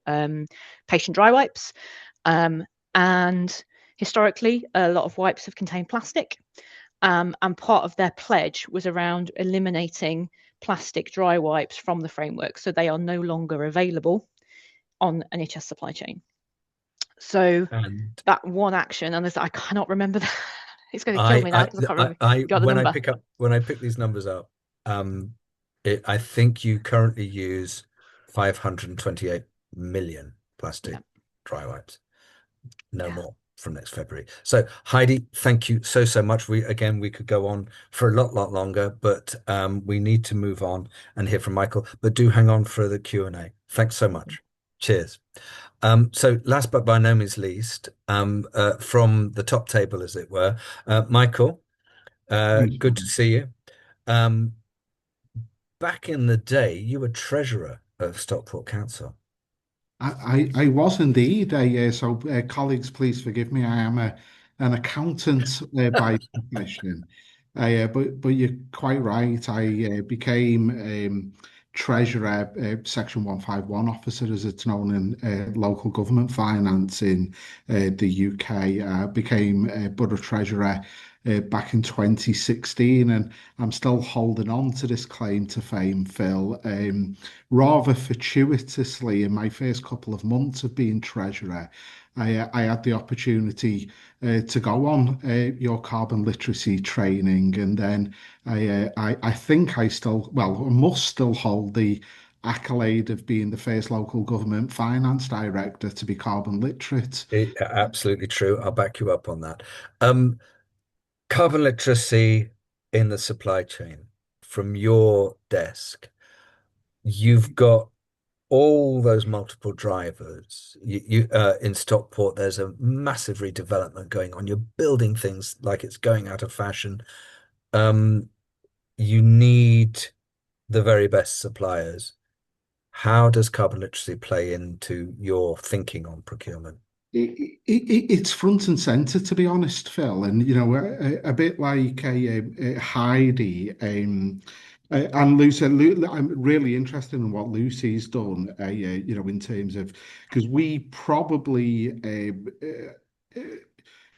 patient dry wipes, and historically a lot of wipes have contained plastic, and part of their pledge was around eliminating plastic dry wipes from the framework, so they are no longer available on NHS supply chain. So that one action, and I cannot remember that. It's going to kill me now because I can't remember. When I pick these numbers up, I think you currently use 528 million plastic dry wipes, no more from next February. So Heidi, thank you so much. We could go on for a lot longer, but we need to move on and hear from Michael. But do hang on for the Q&A. Thanks so much. Cheers. So last but by no means least, from the top table, as it were, Michael, good to see you. Back in the day, you were treasurer of Stockport Council. I was indeed. So colleagues, please forgive me. I am a an accountant by profession. But you're quite right. I became treasurer, Section 151 officer, as it's known in local government finance in the UK. Became borough treasurer back in 2016, and I'm still holding on to this claim to fame, Phil. Rather fortuitously, in my first couple of months of being treasurer, I had the opportunity to go on your carbon literacy training, and then I think I still, well, I must still hold the accolade of being the first local government finance director to be carbon literate. Absolutely true. I'll back you up on that. Um, Carbon literacy in the supply chain from your desk, you've got all those multiple drivers. In Stockport, there's a massive redevelopment going on. You're building things like it's going out of fashion. Um, you need the very best suppliers. How does carbon literacy play into your thinking on procurement? It's front and center, to be honest, Phil. And you know, a bit like Heidi and Lucy. I'm really interested in what Lucy's done. You know, in terms of, because we probably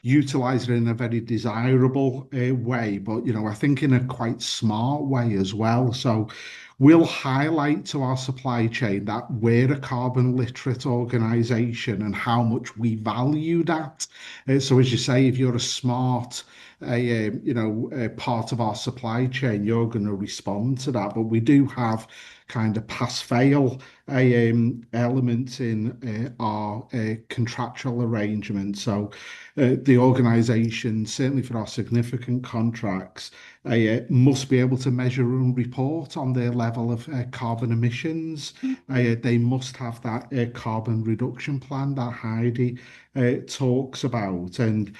utilize it in a very desirable way, but you know, I think in a quite smart way as well. So we'll highlight to our supply chain that we're a carbon literate organization and how much we value that. So as you say, if you're a smart you know, part of our supply chain, you're going to respond to that. But we do have kind of pass fail elements in our contractual arrangement. So the organisation, certainly for our significant contracts, must be able to measure and report on their level of carbon emissions. They must have that carbon reduction plan that Heidi talks about. And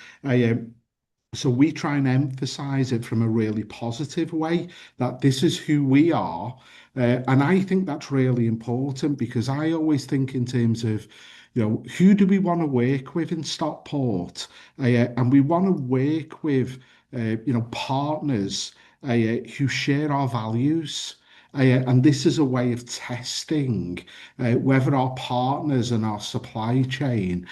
so we try and emphasize it from a really positive way that this is who we are. And I think that's really important because I always think in terms of, you know, who do we want to work with in Stockport? And we want to work with, you know, partners who share our values. And this is a way of testing whether our partners and our supply chain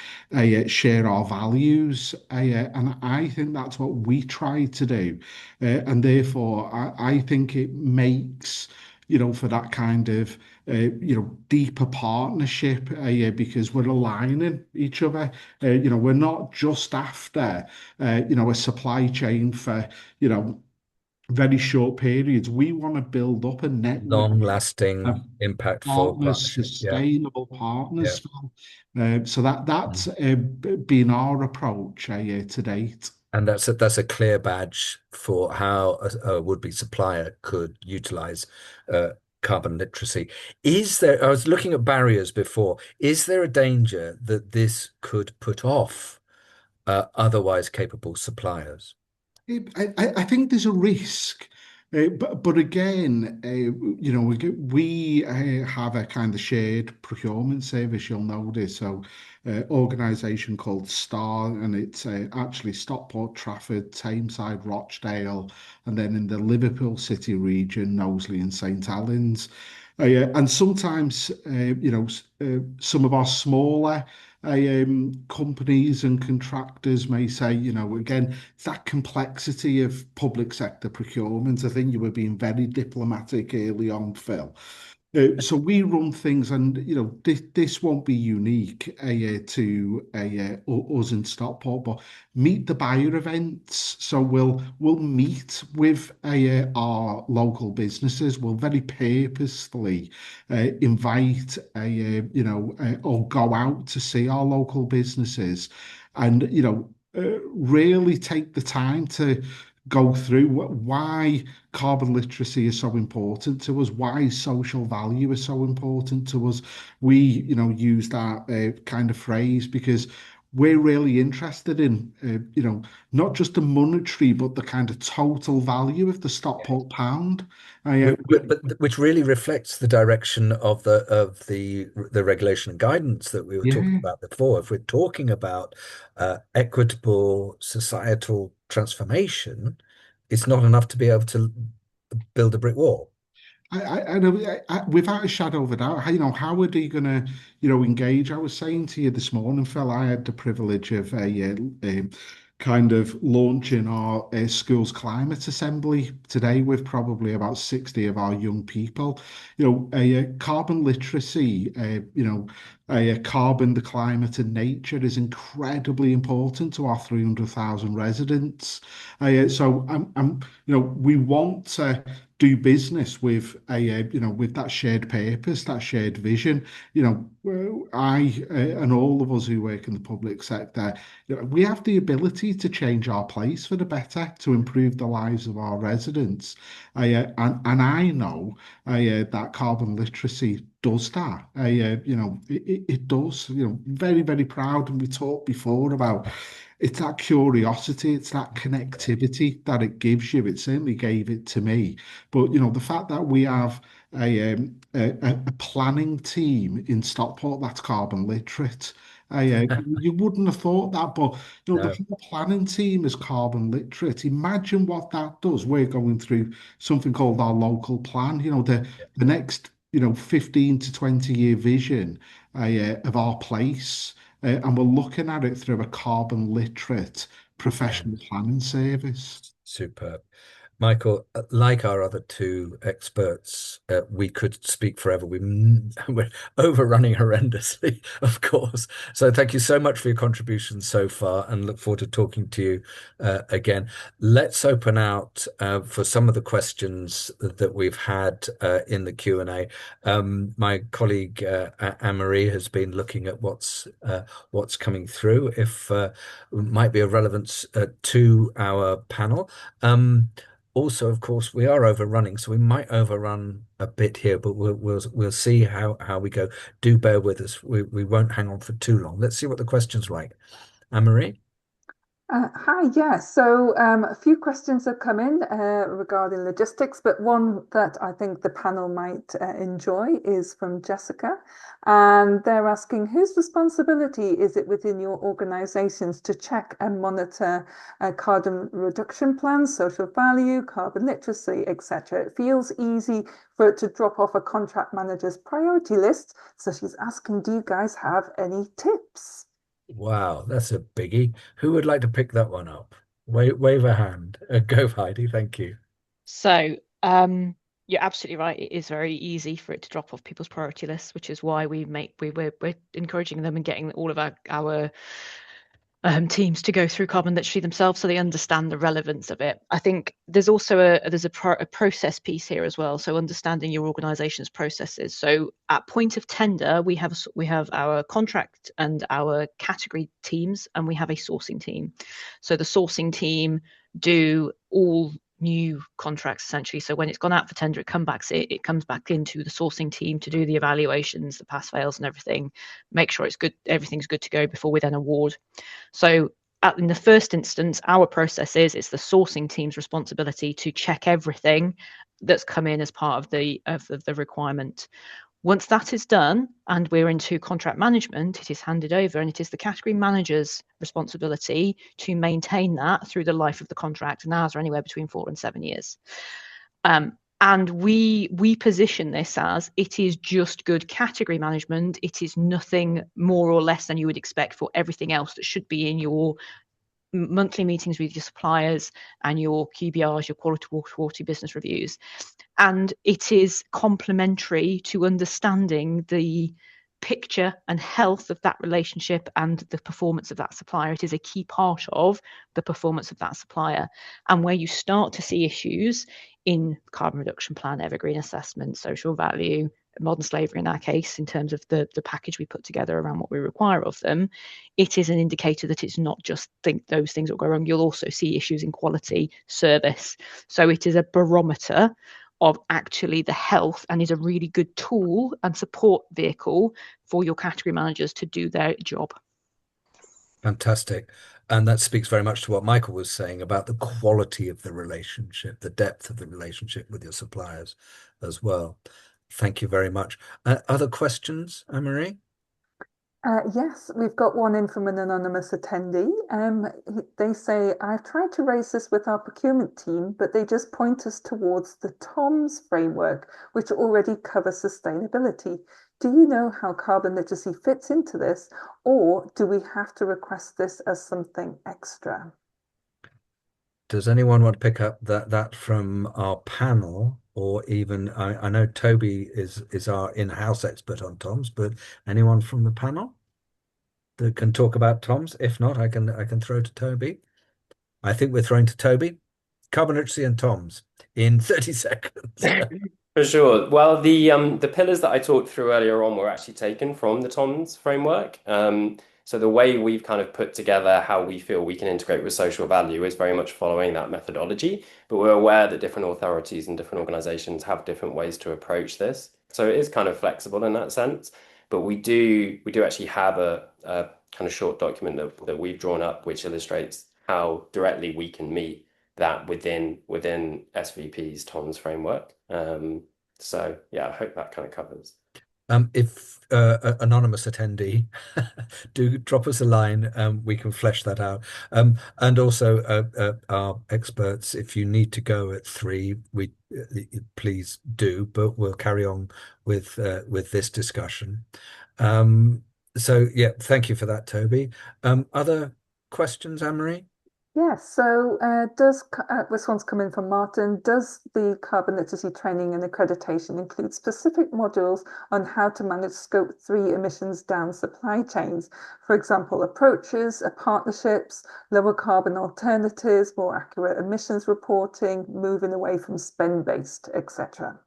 share our values. And I think that's what we try to do. And therefore, I think it makes, you know, for that kind of, you know, deeper partnership because we're aligning each other. You know, we're not just after, you know, a supply chain for, you know, very short periods. We want to build up a network of Long-lasting, impactful partners, partnership. Yeah, sustainable yeah. partners. So that's Mm. been our approach to date. And that's a clear badge for how a would-be supplier could utilize uh, carbon literacy. Is there, I was looking at barriers before, is there a danger that this could put off otherwise capable suppliers? I think there's a risk, but again, you know, we have a kind of shared procurement service. You'll know this, so organisation called STAR, and it's actually Stockport, Trafford, Tameside, Rochdale, and then in the Liverpool City region, Knowsley and St Helens. And sometimes, you know, some of our smaller companies and contractors may say, you know, again, it's that complexity of public sector procurement. I think you were being very diplomatic early on, Phil. So we run things, and you know, this won't be unique to us in Stockport, but meet the buyer events. So we'll meet with our local businesses. We'll very purposefully invite you know, or go out to see our local businesses, and you know, really take the time to go through why carbon literacy is so important to us, why social value is so important to us. We, you know, use that kind of phrase because we're really interested in, not just the monetary, but the kind of total value of the Stockport pound. Which really reflects the direction of the regulation and guidance that we were talking Yeah. about before. If we're talking about equitable societal transformation, it's not enough to be able to build a brick wall. I know, without a shadow of a doubt, how are they going to, engage? I was saying to you this morning, Phil, I had the privilege of kind of launching our school's climate assembly today with probably about 60 of our young people. Carbon literacy, carbon, the climate, and nature is incredibly important to our 300,000 residents. So we want to do business with with that shared purpose, that shared vision. And all of us who work in the public sector, we have the ability to change our place for the better, to improve the lives of our residents. And I know that carbon literacy does that. It does. Very, very proud. And we talked before about it's that curiosity, it's that connectivity that it gives you. It certainly gave it to me. But the fact that we have a planning team in Stockport that's carbon literate. You wouldn't have thought that, but the No. whole planning team is carbon literate. Imagine what that does. We're going through something called our local plan. The next 15 to 20-year vision of our place, and we're looking at it through a carbon literate Yeah. professional planning service. Superb. Michael, like our other two experts, we could speak forever. We're overrunning horrendously, of course. So thank you so much for your contributions so far and look forward to talking to you again. Let's open out for some of the questions that we've had in the Q&A. My colleague Anne-Marie has been looking at what's coming through, if might be of relevance to our panel. Also, of course, we are overrunning, so we might overrun a bit here, but we'll see how we go. Do bear with us. We won't hang on for too long. Let's see what the question's like. Anne-Marie? Hi, yeah. So a few questions have come in regarding logistics, but one that I think the panel might enjoy is from Jessica. And they're asking, whose responsibility is it within your organizations to check and monitor carbon reduction plans, social value, carbon literacy, etc.? It feels easy for it to drop off a contract manager's priority list. So she's asking, do you guys have any tips? Wow, that's a biggie. Who would like to pick that one up? Wave a hand. Go, Heidi. Thank you. So, you're absolutely right. It is very easy for it to drop off people's priority lists, which is why we're encouraging them and getting all of our teams to go through carbon literacy themselves, so they understand the relevance of it. I think there's also a process piece here as well. So understanding your organisation's processes. So at point of tender, we have our contract and our category teams, and we have a sourcing team. So the sourcing team do all new contracts essentially. So when it's gone out for tender, it comes back into the sourcing team to do the evaluations, the pass fails and everything, make sure it's good, everything's good to go before we then award. So in the first instance, our process is it's the sourcing team's responsibility to check everything that's come in as part of the requirement. Once that is done and we're into contract management, it is handed over, and it is the category manager's responsibility to maintain that through the life of the contract. And ours are anywhere between 4 and 7 years. And we position this as it is just good category management. It is nothing more or less than you would expect for everything else that should be in your monthly meetings with your suppliers and your QBRs, your quality business reviews. And it is complementary to understanding the picture and health of that relationship and the performance of that supplier. It is a key part of the performance of that supplier. And where you start to see issues in carbon reduction plan, evergreen assessment, social value, modern slavery in our case, in terms of the package we put together around what we require of them, it is an indicator that it's not just those things that go wrong. You'll also see issues in quality, service. So it is a barometer of actually the health, and is a really good tool and support vehicle for your category managers to do their job. Fantastic. And that speaks very much to what Michael was saying about the quality of the relationship, the depth of the relationship with your suppliers as well. Thank you very much. Other questions, Anne-Marie? Yes, we've got one in from an anonymous attendee. They say, I've tried to raise this with our procurement team, but they just point us towards the TOMS framework, which already covers sustainability. Do you know how carbon literacy fits into this, or do we have to request this as something extra? Does anyone want to pick up that from our panel, or even I know Toby is our in-house expert on Toms, but anyone from the panel that can talk about Toms? If not, I can throw to Toby. I think we're throwing to Toby. Carbon literacy and Toms in 30 seconds. For sure. Well, the pillars that I talked through earlier on were actually taken from the TOMS framework. So the way we've kind of put together how we feel we can integrate with social value is very much following that methodology. But we're aware that different authorities and different organizations have different ways to approach this. So it is kind of flexible in that sense. But we do actually have a kind of short document that we've drawn up which illustrates how directly we can meet that within SVP's Tom's framework. So yeah, I hope that kind of covers. If anonymous attendee, do drop us a line, we can flesh that out. And also, our experts, if you need to go at 3, please do, but we'll carry on with this discussion. So yeah, thank you for that, Toby. Other questions, Anne-Marie? Yes, so this one's coming from Martin. Does the carbon literacy training and accreditation include specific modules on how to manage Scope 3 emissions down supply chains? For example, approaches, partnerships, lower carbon alternatives, more accurate emissions reporting, moving away from spend-based, etc.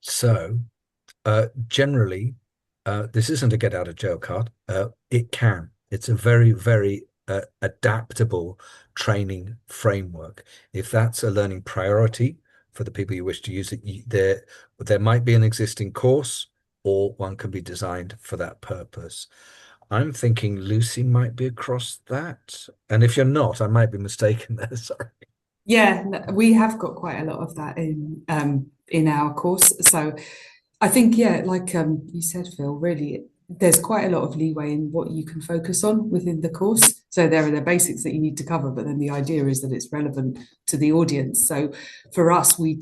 So, generally, this isn't a get out of jail card. It can. It's a very, very adaptable training framework. If that's a learning priority for the people you wish to use it, there might be an existing course, or one can be designed for that purpose. I'm thinking Lucy might be across that. And if you're not, I might be mistaken there. Sorry. Yeah, we have got quite a lot of that in our course. So I think, yeah, like you said, Phil, really, there's quite a lot of leeway in what you can focus on within the course. So there are the basics that you need to cover, but then the idea is that it's relevant to the audience. So for us, we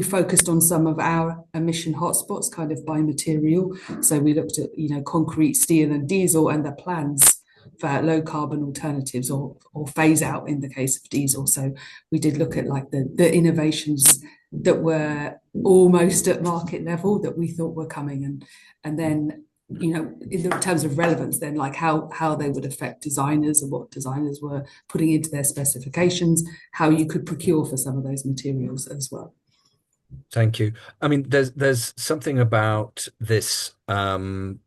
focused on some of our emission hotspots kind of by material. So we looked at, concrete, steel and diesel and the plans for low carbon alternatives or phase out in the case of diesel. So we did look at like the innovations that were almost at market level that we thought were coming, and then in terms of relevance, then like how they would affect designers and what designers were putting into their specifications, how you could procure for some of those materials as well. Thank you. I mean, there's something about this, the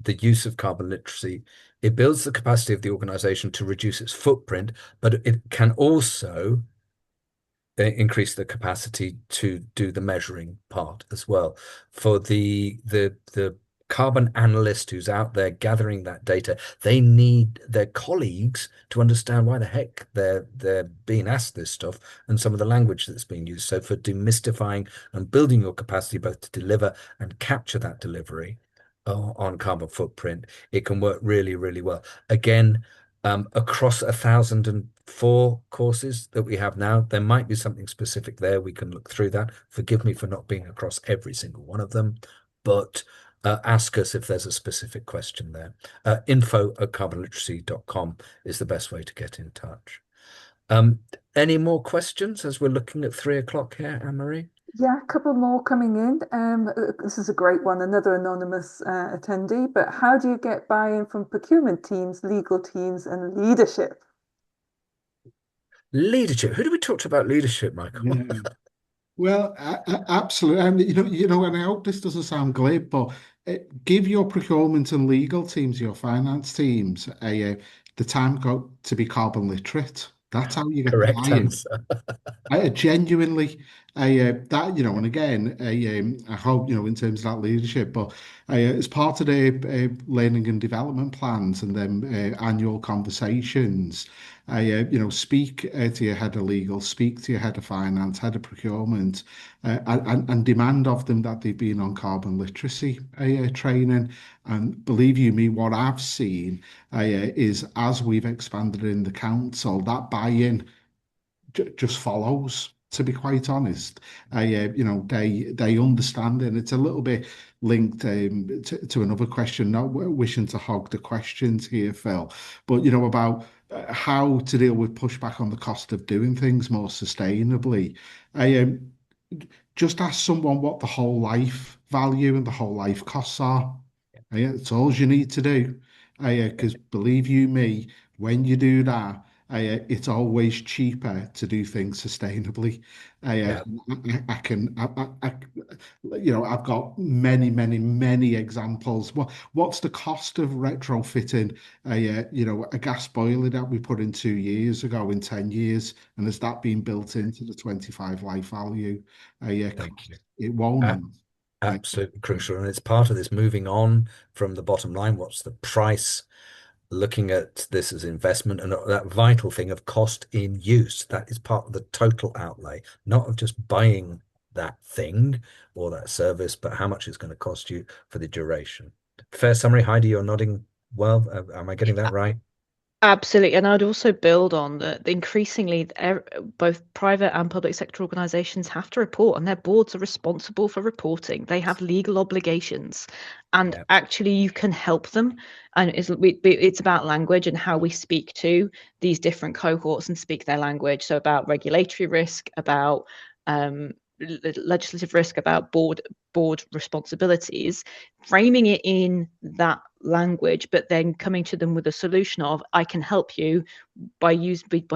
use of carbon literacy. It builds the capacity of the organization to reduce its footprint, but it can also increase the capacity to do the measuring part as well. For the carbon analyst who's out there gathering that data, they need their colleagues to understand why the heck they're being asked this stuff and some of the language that's being used. So for demystifying and building your capacity both to deliver and capture that delivery on carbon footprint, it can work really, really well. Again, across 1,004 courses that we have now, there might be something specific there. We can look through that. Forgive me for not being across every single one of them, but ask us if there's a specific question there. info@carbonliteracy.com is the best way to get in touch. Any more questions as we're looking at 3 o'clock here, Anne-Marie? Yeah, a couple more coming in. This is a great one, another anonymous attendee. But how do you get buy-in from procurement teams, legal teams, and leadership? Leadership. Who do we talk to about leadership, Michael? Yeah. Well, absolutely. And and I hope this doesn't sound glib, but give your procurement and legal teams, your finance teams, the time to be carbon literate. That's how you get Correct buy-in. answer. Genuinely, That, and again, I hope, in terms of that leadership, but as part of the learning and development plans and then annual conversations, speak to your head of legal, speak to your head of finance, head of procurement, and demand of them that they've been on carbon literacy training. And believe you me, what I've seen is as we've expanded in the council, that buy-in just follows. To be quite honest, they understand it. And it's a little bit linked to another question. Not wishing to hog the questions here, Phil, but about how to deal with pushback on the cost of doing things more sustainably. I just ask someone what the whole life value and the whole life costs are. It's all you need to do. Because believe you me, when you do that, it's always cheaper to do things sustainably. Yeah. I've got many, many, many examples. What's the cost of retrofitting a gas boiler that we put in 2 years ago in 10 years? And has that been built into the 25 life value? Thank you. It won't. Absolutely crucial. And it's part of this moving on from the bottom line. What's the price? Looking at this as investment and that vital thing of cost in use. That is part of the total outlay, not of just buying that thing or that service, but how much it's going to cost you for the duration. Fair summary, Heidi, you're nodding well. Am I getting that right? Absolutely. And I'd also build on that increasingly both private and public sector organizations have to report, and their boards are responsible for reporting. They have legal obligations, and Yeah. actually you can help them. And it's about language and how we speak to these different cohorts and speak their language. So about regulatory risk, about legislative risk, about board responsibilities, framing it in that language, but then coming to them with a solution of, I can help you by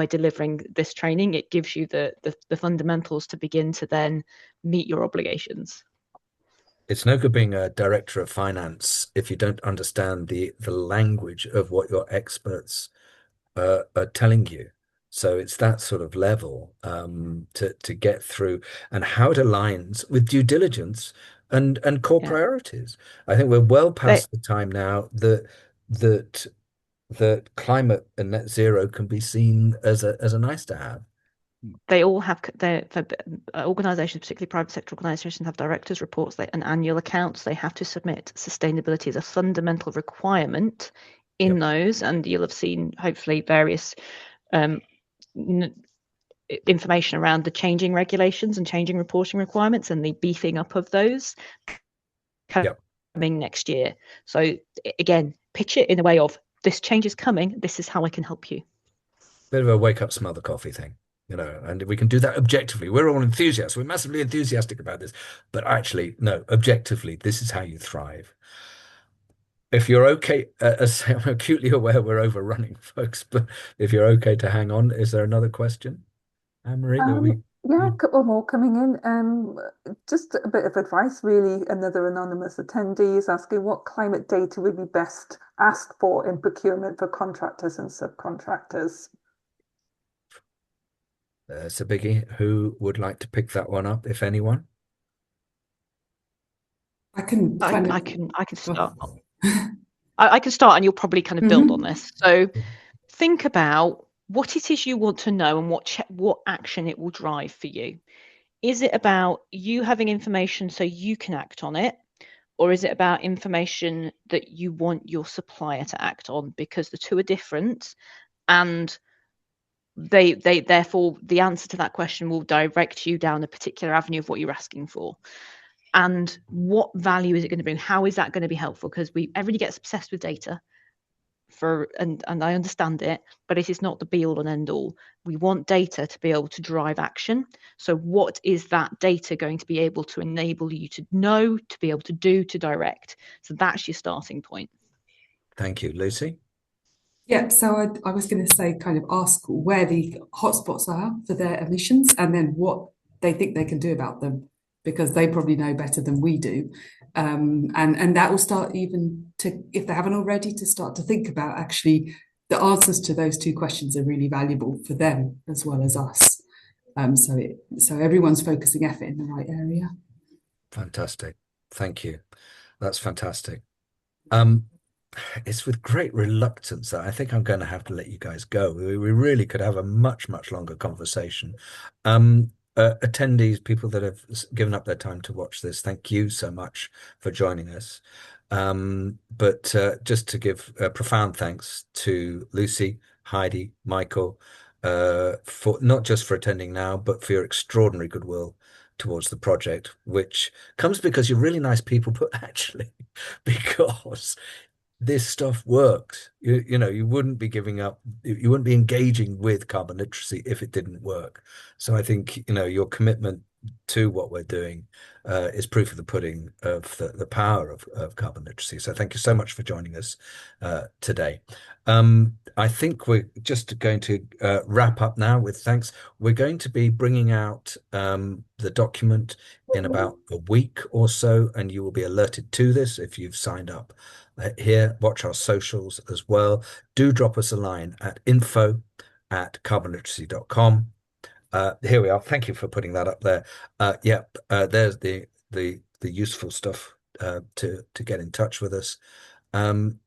delivering this training. It gives you the fundamentals to begin to then meet your obligations. It's no good being a director of finance if you don't understand the language of what your experts are telling you. So it's that sort of level to get through, and how it aligns with due diligence and core priorities. I think we're well past the time now that climate and net zero can be seen as a nice to have. They all have organizations, particularly private sector organizations, have directors' reports and annual accounts. They have to submit. Sustainability is a fundamental requirement in those, and you'll have seen hopefully various information around the changing regulations and changing reporting requirements and the beefing up of those coming next year. So again, pitch it in a way of, this change is coming, this is how I can help you. Bit of a wake up, smell the coffee thing, and we can do that objectively. We're all enthusiasts. We're massively enthusiastic about this, but actually, no, objectively, this is how you thrive. If you're okay, as I'm acutely aware we're overrunning, folks, but if you're okay to hang on, is there another question? Anne-Marie, yeah, a couple more coming in. Just a bit of advice, really. Another anonymous attendee is asking what climate data would be best asked for in procurement for contractors and subcontractors. It's a biggie. Who would like to pick that one up, if anyone? I can start. I can start, and you'll probably kind of build on this. So think about what it is you want to know and what action it will drive for you. Is it about you having information so you can act on it? Or is it about information that you want your supplier to act on? Because the two are different, and they therefore the answer to that question will direct you down a particular avenue of what you're asking for. And what value is it going to bring? How is that going to be helpful? Because everybody gets obsessed with data and I understand it, but it is not the be all and end all. We want data to be able to drive action. So what is that data going to be able to enable you to know, to be able to do, to direct? So that's your starting point. Thank you. Lucy? Yeah, so I was going to say, kind of ask where the hotspots are for their emissions and then what they think they can do about them, because they probably know better than we do. And that will start, even to, if they haven't already, to start to think about actually the answers to those two questions are really valuable for them as well as us. So everyone's focusing effort in the right area. Fantastic. Thank you. That's fantastic. Um, it's with great reluctance that I think I'm going to have to let you guys go. We really could have a much, much longer conversation. Attendees, people that have given up their time to watch this, thank you so much for joining us. But just to give profound thanks to Lucy, Heidi, Michael, for not just for attending now, but for your extraordinary goodwill towards the project, which comes because you're really nice people, but actually because this stuff works. You know, you wouldn't be giving up, you wouldn't be engaging with carbon literacy if it didn't work. So I think, you know, your commitment to what we're doing is proof of the pudding of the power of carbon literacy. So thank you so much for joining us today. I think we're just going to wrap up now with thanks. We're going to be bringing out the document in about a week or so, and you will be alerted to this if you've signed up here. Watch our socials as well. Do drop us a line at info@carbonliteracy.com. Here we are. Thank you for putting that up there. Yep, there's the useful stuff to get in touch with us. And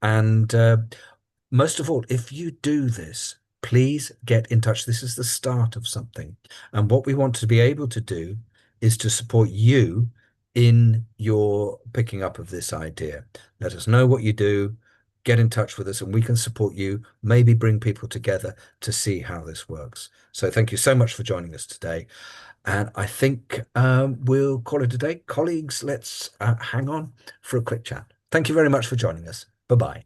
most of all, if you do this, please get in touch. This is the start of something. And what we want to be able to do is to support you in your picking up of this idea. Let us know what you do, get in touch with us, and we can support you, maybe bring people together to see how this works. So thank you so much for joining us today. And I think we'll call it a day. Colleagues, let's hang on for a quick chat. Thank you very much for joining us. Bye-bye.